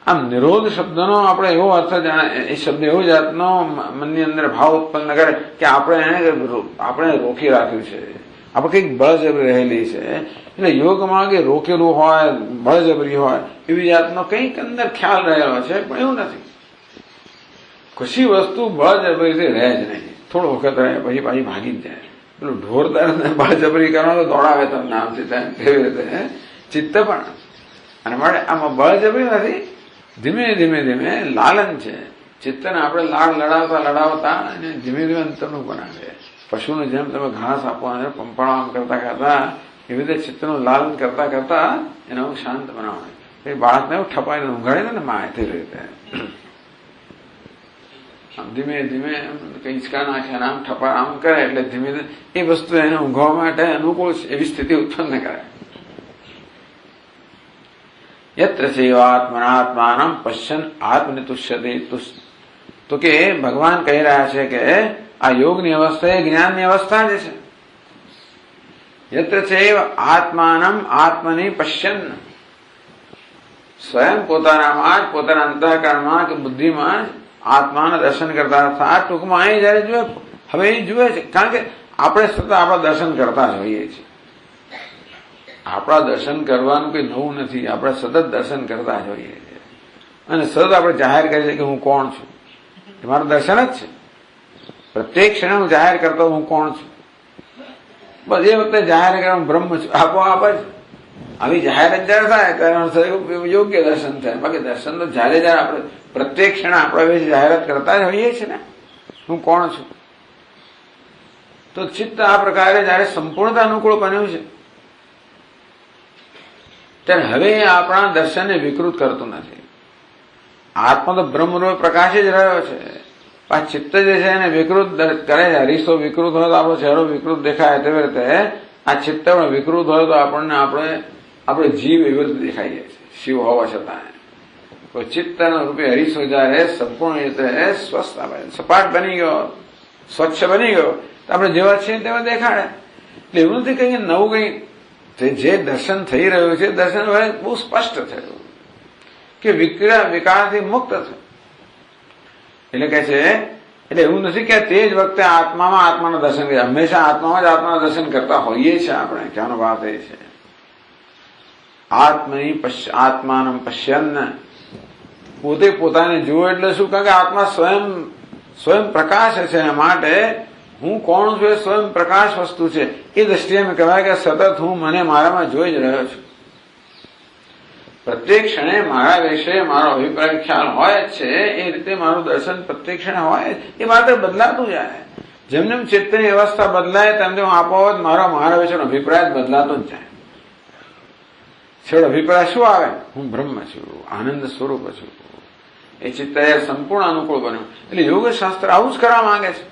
આમ નિરોધ શબ્દનો આપણે એવો અર્થ જાણે, એ શબ્દ એવો જાતનો મનની અંદર ભાવ ઉત્પન્ન કરે કે આપણે રોકી રાખ્યું છે, આપણે કંઈક બળજબરી રહેલી છે. એટલે યોગમાં કે રોકેલું હોય, બળજબરી હોય, એવી જાતનો કંઈક અંદર ખ્યાલ રહેલો છે, પણ એવું નથી. કશી વસ્તુ બળજબરીથી રહે જ નહીં. થોડો વખત રહે પછી પાછી ભાગી જ જાય. પેલું ઢોરદાર બળજબરી કરવા તો દોડાવે તમને આમથી તેમ, કેવી રીતે ચિત્ત પણ. અને માટે આમાં બળજબરી નથી, ધીમે ધીમે ધીમે લાલન છે. ચિત્તને આપણે લાડ લડાવતા અને ધીમે ધીમે અંતરનું બનાવે. પશુને જેમ તમે ઘાસ આપો અને પંપાળામ કરતા એવી રીતે ચિત્તનું લાલન કરતા એને હું શાંત બનાવવાનું. એ બાળકને એવું ઠપાઈને ઊંઘાડે ને માહિતી રીતે ધીમે ધીમે કઈ હિંચકા નાખે આમ ઠપા આમ કરે એટલે ધીમે ધીમે એ વસ્તુ એને ઊંઘવા માટે અનુકૂળ એવી સ્થિતિ ઉત્પન્ન કરે. યત્ર સેવાત્મનાત્માનમ પશ્યન આત્મનિતુષ્યતે. તો કે ભગવાન કહી રહ્યા છે કે આ યોગની અવસ્થા એ જ્ઞાનની અવસ્થા જ છે. યત્ર ચૈવ આત્માનમ આત્મની પશ્યન. સ્વયં પોતાનામાં જ, પોતાના અંતઃકરણમાં કે બુદ્ધિમાં જ આત્માના દર્શન કરતા હતા. ટૂંકમાં અહીં જયારે જુએ, હવે એ જુએ છે, કારણ કે આપણે સતત આપણા દર્શન કરતા જ હોઈએ છીએ. આપણા દર્શન કરવાનું કઈ નવું નથી, આપણે સતત દર્શન કરતા જ હોઈએ છીએ. અને સતત આપણે જાહેર કરીએ છીએ કે હું કોણ છું, એ મારું દર્શન જ છે. પ્રત્યેક ક્ષણે હું જાહેર કરતો હું કોણ છું. બસ એ વખતે જાહેર કરવા બ્રહ્મ છું, આપોઆપ જ આવી જાહેરાત જયારે થાય ત્યારે યોગ્ય દર્શન થાય. બાકી દર્શન તો જયારે આપણે પ્રત્યેક ક્ષણે આપણે જાહેરાત કરતા જ હોઈએ છીએ ને હું કોણ છું. તો ચિત્ત આ પ્રકારે જયારે સંપૂર્ણતા અનુકૂળ બન્યું છે ત્યારે હવે આપણા દર્શનને વિકૃત કરતું નથી. આત્મા તો બ્રહ્મનો પ્રકાશ જ રહ્યો છે. આ ચિત્ત જે છે એને વિકૃત કરે છે. હરીશો વિકૃત હોય તો આપણો ચહેરો વિકૃત દેખાય, તેવી રીતે આ ચિત્ત પણ વિકૃત હોય તો આપણને આપણે જીવ એવી રીતે દેખાઈએ છીએ, શિવ હોવા છતાં. તો ચિત્તના રૂપે હરીશો જયારે સંપૂર્ણ રીતે સ્વસ્થ સપાટ બની ગયો, સ્વચ્છ બની ગયો તો આપણે જેવા છીએ તેવા દેખાડે. એટલે એવું નથી કઈ નવું કઈ તે જે દર્શન થઈ રહ્યું છે દર્શન હવે બહુ સ્પષ્ટ થયું કે વિકારથી મુક્ત થયું. એટલે કહે છે, એટલે એવું નથી કે તે જ વખતે આત્મામાં આત્માનું દર્શન કરે. હંમેશા આત્મામાં જ આત્માનું દર્શન કરતા હોઈએ છીએ આપણે. ક્યાંનો વાત એ છે આત્માનમ પશ્યન્ન, પોતે પોતાને જુઓ એટલે શું? કારણ કે આત્મા સ્વયં પ્રકાશ છે. માટે હું કોણ છું એ સ્વયં પ્રકાશ વસ્તુ છે. એ દ્રષ્ટિએ એમ કહેવાય કે સતત હું મને મારામાં જોઈ જ રહ્યો છું. પ્રત્યેક ક્ષણે મારા વિશે મારો અભિપ્રાય ખ્યાલ હોય જ છે. એ રીતે મારું દર્શન પ્રત્યેક ક્ષણે હોય. એ માત્ર બદલાતું જાય. જેમ જેમ ચિત્તની અવસ્થા બદલાય તેમ તેમ આપોઆપ મારા વિશેનો અભિપ્રાય બદલાતો જ જાય. છેવટે અભિપ્રાય શું આવે? હું બ્રહ્મ છું, આનંદ સ્વરૂપ છું. એ ચિત્ત સંપૂર્ણ અનુકૂળ બન્યું. એટલે યોગ શાસ્ત્ર આવું જ કરવા માંગે છે.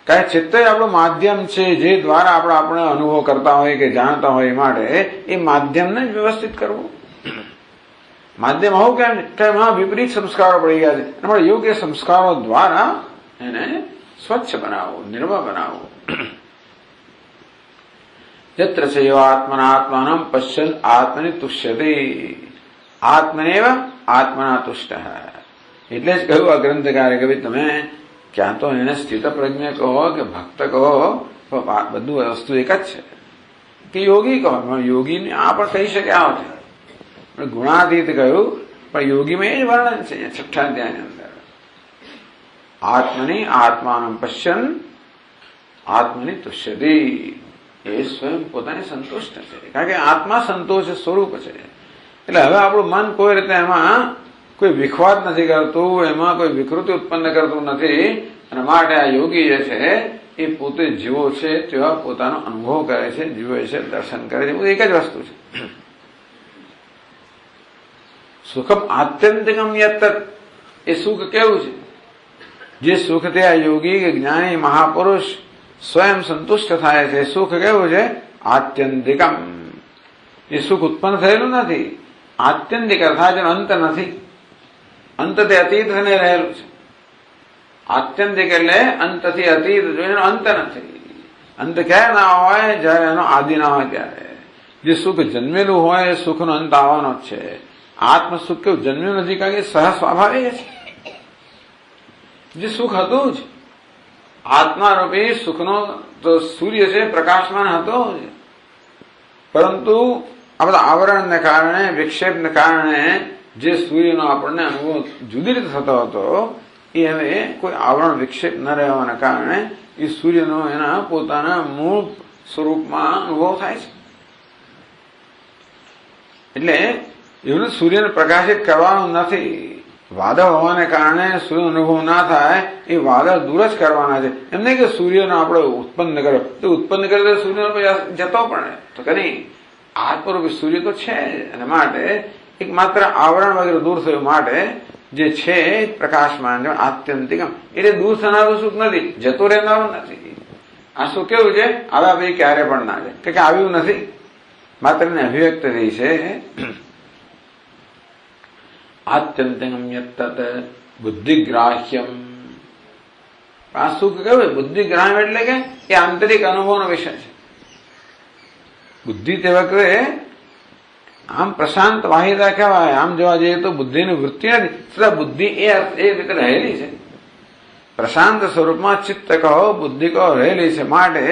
કારણ ચિત્ત જ આપણું માધ્યમ છે, જે દ્વારા આપણે અનુભવ કરતા હોય કે જાણતા હોય. એ માટે એ માધ્યમને જ વ્યવસ્થિત કરવું. માધ્યમ આવું કેમ કે એમાં વિપરીત સંસ્કારો પડી ગયા છે. એમાં યોગ્ય સંસ્કારો દ્વારા એને સ્વચ્છ બનાવવું, નિર્મળ બનાવવું. यत्र सेव आत्मना आत्मानं पश्यन् आत्मनि तुष्यते आत्मनेव आत्मना तुष्ट. એટલે જ કહ્યું આ ગ્રંથકારે કે ભાઈ તમે ક્યાં તો એને સ્થિત પ્રજ્ઞ કહો કે ભક્ત કહો, બધું વસ્તુ એક જ છે. કે યોગી કહો, યોગીને આ પણ કહી શકે આ છે. ગુણાતીત કહ્યું પણ યોગીમાં એ જ વર્ણન છે 6ઠ્ઠા અધ્યાયની અંદર. આત્મની આત્માनं પશ્યन् આત્મનિ તુષ્યતે. એ સ્વયં પોતાને સંતુષ્ટ છે. કારણ કે આત્મા સંતોષ સ્વરૂપ છે. એટલે હવે આપણું મન કોઈ રીતે એમાં કોઈ વિખવાદ નથી કરતું, એમાં કોઈ વિકૃતિ ઉત્પન્ન કરતું નથી. અને માટે આ યોગી જે છે એ પોતે જીવો છે તેવા પોતાનો અનુભવ કરે છે, જીવે છે, દર્શન કરે છે. બધું એક જ વસ્તુ છે. સુખમ આત્યંતિકમ યત્તત. એ સુખ કેવું છે? જે સુખ તે આ યોગી કે જ્ઞાની મહાપુરુષ સ્વયં સંતુષ્ટ થાય છે. સુખ કેવું છે? આત્યંતિકમ. એ સુખ ઉત્પન્ન થયેલું નથી. આત્યંતિક અર્થાત જેનો અંત નથી. અંત તે અતીત થઈને રહેલું છે. આત્યંતિક એટલે અંતથી અતીત, એનો અંત નથી. અંત ક્યારે ના હોય? જયારે એનો આદિ ના હોય ત્યારે. જે સુખ જન્મેલું હોય એ સુખનો અંત આવવાનો જ છે. આત્મ સુખ કેવું જન્મ્યું નથી? કારણ કે સહ સ્વાભાવિક છે. જે સુખ હતું જ આત્મારૂપી સુખનો તો સૂર્ય છે, પ્રકાશમાન હતો જ. પરંતુ આ બધા આવરણને કારણે, વિક્ષેપને કારણે જે સૂર્યનો આપણને અનુભવ જુદી રીતે થતો હતો એ હવે કોઈ આવરણ વિક્ષેપ ન રહેવાના કારણે એ સૂર્યનો એના પોતાના મૂળ સ્વરૂપમાં અનુભવ થાય છે. એટલે એવું સૂર્યને પ્રકાશિત કરવાનું નથી. વાદળ હોવાને કારણે સૂર્ય અનુભવ ના થાય એ વાદળ દૂર જ કરવાના છે. એમ નહીં કે સૂર્યનો આપણે ઉત્પન્ન કર્યો તો ઉત્પન્ન કરે તો સૂર્ય જતો પણ તો કે નહીં. આત્મરૂપી સૂર્ય તો છે અને માટે એક માત્ર આવરણ વગેરે દૂર થયું. માટે જે છે પ્રકાશમાન આત્યંતિકમ એટલે દૂર થનારું સુખ નથી, જતો રહેનારું નથી. આ સુખ કેવું છે? આવ્યા ભાઈ ક્યારે પણ ના જાય કે આવ્યું નથી, માત્ર એને અભિવ્યક્ત થઈ છે. આત્યંતિકમ યત્તત બુદ્ધિગ્રાહ્યમ. આ સુખ કેવું? બુદ્ધિગ્રાહ્ય એટલે કે એ આંતરિક અનુભવનો વિષય છે. બુદ્ધિ તે વખતે આમ પ્રશાંત વાહિતા કહેવાય. આમ જોવા જઈએ તો બુદ્ધિની વૃત્તિ નથી, છતાં બુદ્ધિ એ રીતે રહેલી છે. પ્રશાંત સ્વરૂપમાં ચિત્ત કહો, બુદ્ધિ કહો રહેલી છે. માટે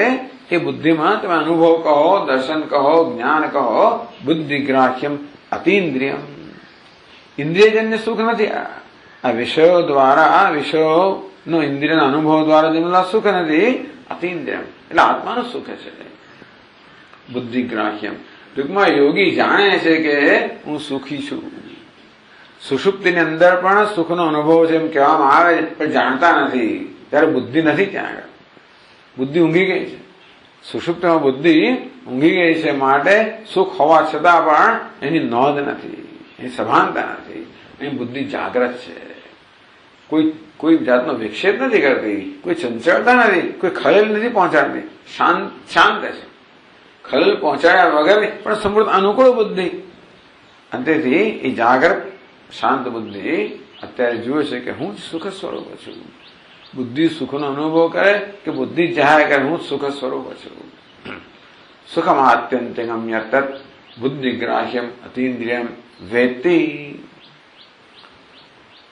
એ બુદ્ધિમાં તમે અનુભવ કહો, દર્શન કહો, જ્ઞાન કહો. બુદ્ધિગ્રાહ્યમ અતીન્દ્રિયમ. ઇન્દ્રિયજન્ય સુખ નથી. આ વિષયો દ્વારા, વિષયોનો ઇન્દ્રિયના અનુભવ દ્વારા જન્મેલા સુખ નથી. અતીન્દ્રિયમ એટલે આત્માનું સુખ છે. બુદ્ધિગ્રાહ્યમ ટૂંકમાં યોગી જાણે છે કે હું સુખી છું. સુષુપ્તિની અંદર પણ સુખનો અનુભવ છે એમ કહેવામાં આવે છે, પણ જાણતા નથી. ત્યારે બુદ્ધિ નથી ત્યાં આગળ. બુદ્ધિ ઊંઘી ગઈ છે. સુષુપ્તિમાં બુદ્ધિ ઊંઘી ગઈ છે. માટે સુખ હોવા છતાં પણ એની નોંધ નથી, એની સભાનતા નથી. એની બુદ્ધિ જાગ્રત છે. કોઈ જાતનો વિક્ષેપ નથી કરતી, કોઈ ચંચળતા નથી, કોઈ ખલેલ નથી પહોંચાડતી. શાંત છે. ખલેલ પહોંચાડ્યા વગર પણ સમૃદ્ધ અનુકૂળ બુદ્ધિ. અંતેથી એ જાગ્રત શાંત બુદ્ધિ અત્યારે જુએ છે કે હું જ સુખ સ્વરૂપ છું. બુદ્ધિ સુખનો અનુભવ કરે કે બુદ્ધિ જાહેર કરે હું જ સુખ સ્વરૂપ છું. સુખમાત્યંતિકમ યતત બુદ્ધિગ્રાહ્યમ અતીન્દ્રિયમ વેત્તિ.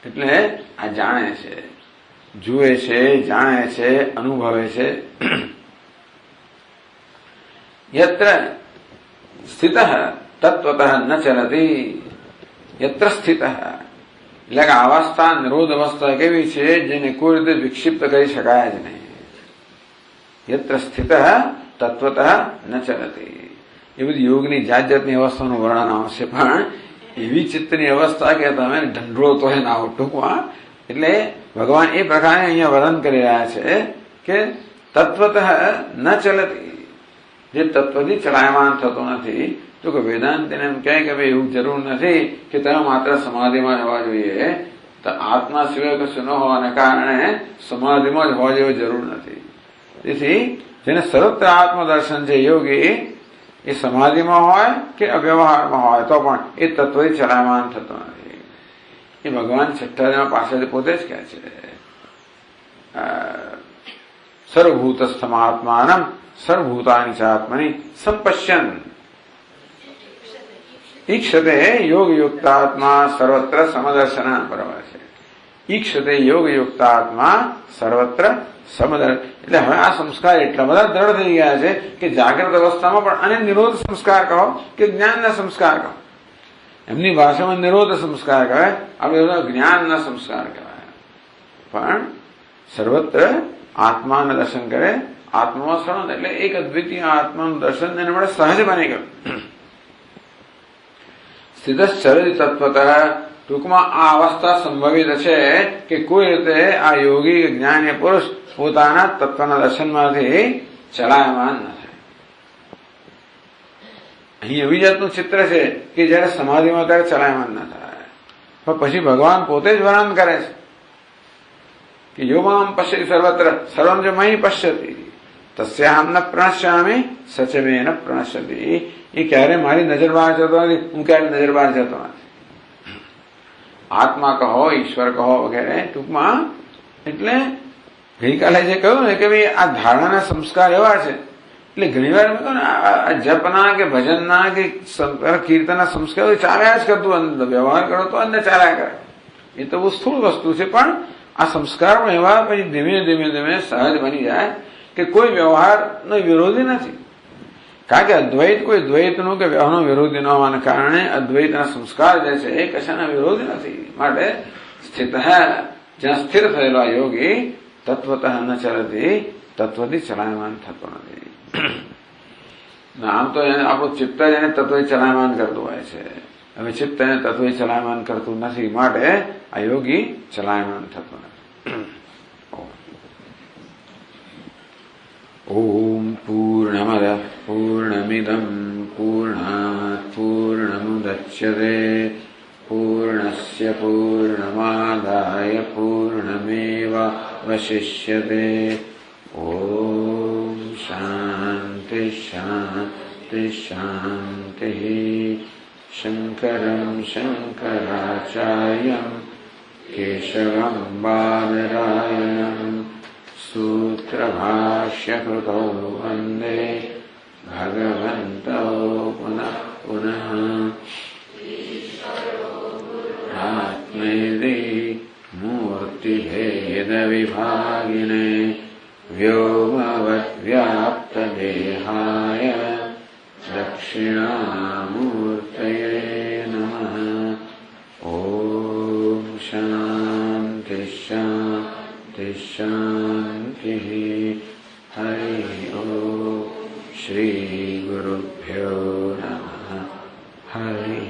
એટલે આ જાણે છે, જુએ છે, જાણે છે, અનુભવે છે. યત્ર સ્થિત તત્વતઃ ન ચલતી. યત્ર સ્થિત એટલે કે અવસ્થા, નિરોધ અવસ્થા કેવી છે જેને કોઈ રીતે વિક્ષિપ્ત કરી શકાય જ નહીં. યત્ર સ્થિત તત્વતઃ ન ચલતી. એ બધી યોગની જાત જાતની અવસ્થાનું વર્ણન આવશે, પણ એવી ચિત્તની અવસ્થા કે તમે ઢંઢોળો તો ના આવો ટૂંકમાં. એટલે ભગવાન એ પ્રકારે અહીંયા વર્ણન કરી રહ્યા છે કે તત્વતઃ ન ચલતી, જે તત્વથી ચલાયમાન થતો નથી. તો કે વેદાંત એને એમ કહે કે ભાઈ એવું જરૂર નથી કે તમે માત્ર સમાધિમાં જવા જોઈએ, તો આત્મા સિવાય કશું ન હોવાને કારણે સમાધિમાં જ હોવા જેવી જરૂર નથી. તેથી જેને સર્વત્ર આત્મદર્શન છે યોગી, એ સમાધિમાં હોય કે અવ્યવહારમાં હોય તો પણ એ તત્વથી ચલાયમાન થતો નથી. એ ભગવાન છઠ્ઠામાં પાછળથી પોતે જ કહે છે સર્વભૂતસ્થમાત્માનમ સર્વભૂતાની ચ આત્મની સંપશ્યન ઈક્ષતે યોગયુક્તાત્મા સર્વત્ર સમદર્શન બરાબર છે. ઈક્ષતે યોગયુક્તાત્મા સર્વત્ર સમદર. એટલે હવે આ સંસ્કાર એટલા બધા દ્રઢ થઈ ગયા છે કે જાગ્રત અવસ્થામાં પણ આને નિરોધ સંસ્કાર કહો કે જ્ઞાનના સંસ્કાર કહો. એમની ભાષામાં નિરોધ સંસ્કાર કહેવાય, આપણે બધા જ્ઞાનના સંસ્કાર કહેવાય. પણ સર્વત્ર આત્માને દર્શન કરે, આત્મામાં સર્વ એટલે એક અદ્વિતીય આત્માનું દર્શન એને મળે, સહજ બની ગયું. સ્થિતશ્ચરતિ તત્વતઃ. ટૂંકમાં આ અવસ્થા સંભવિત છે કે કોઈ રીતે આ યોગી જ્ઞાની પુરુષ પોતાના તત્વના દર્શનમાંથી ચલાયમાન ન થાય. અહીં એવી જાતનું ચિત્ર છે કે જયારે સમાધિમાં ત્યારે ચલાયમાન ન થાય. પણ પછી ભગવાન પોતે જ વર્ણન કરે છે કે યોમામ પશ્યતિ સર્વત્ર સર્વમ જ મયી પશ્યતિ તસ્યાહમ ન પ્રણશ્યામી સચમે ન પ્રણશ્યતિ. એ ક્યારે મારી નજર બહાર જતો નથી, હું ક્યારે નજર બહાર જતો નથી. આત્મા કહો, ઈશ્વર કહો વગેરે. ટૂંકમાં એટલે ગઈકાલે જે કહ્યું ને કે ભાઈ આ ધારણાના સંસ્કાર એવા છે. એટલે ઘણી વાર કહું ને આ જપના કે ભજનના કે કીર્તનના સંસ્કારો ચાલ્યા જ કરતું, અંદર વ્યવહાર કરો તો અંદર ચાલ્યા કરે. એ તો બહુ સ્થૂળ વસ્તુ છે, પણ આ સંસ્કાર પણ એવા પછી ધીમે ધીમે ધીમે સહજ બની જાય કે કોઈ વ્યવહારનો વિરોધી નથી. કારણ કે અદ્વૈત કોઈ દ્વૈતનું કે વ્યવહારનો વિરોધી ન હોવાને કારણે અદ્વૈતના સંસ્કાર જે છે એ કશાના વિરોધી નથી. માટે સ્થિત જ્યાં સ્થિર થયેલો યોગી તત્વતઃ ન ચલતી, તત્વથી ચલાયમાન થતો નથી. આમ તો એને આપણું ચિત્ત જ એને તત્વથી ચલાયમાન કરતું હોય છે. હવે ચિત્ત એને તત્વથી ચલાયમાન કરતું નથી, માટે આ યોગી ચલાયમાન થતો નથી. ઓમ પૂર્ણમદ પૂર્ણમિદં પૂર્ણાત પૂર્ણમુદચ્યતે પૂર્ણસ્ય પૂર્ણમાદાય પૂર્ણમેવાવશિષ્યતે. ઓમ શાંતિ શાંતિ શાંતિ. શંકરં શંકરાચાર્યં કેશવં બાદરાયણં सूत्रभाष्यकृतौ वन्दे भगवन्तौ पुनः पुनः. आत्मेति मूर्तिभेदविभागिने व्योमवद्व्याप्तदेहाय दक्षिणामूर्तये नमः. ॐ शान्ति शान्ति शान्ति. हरि ओम. श्री गुरुभ्यो नमः. हरि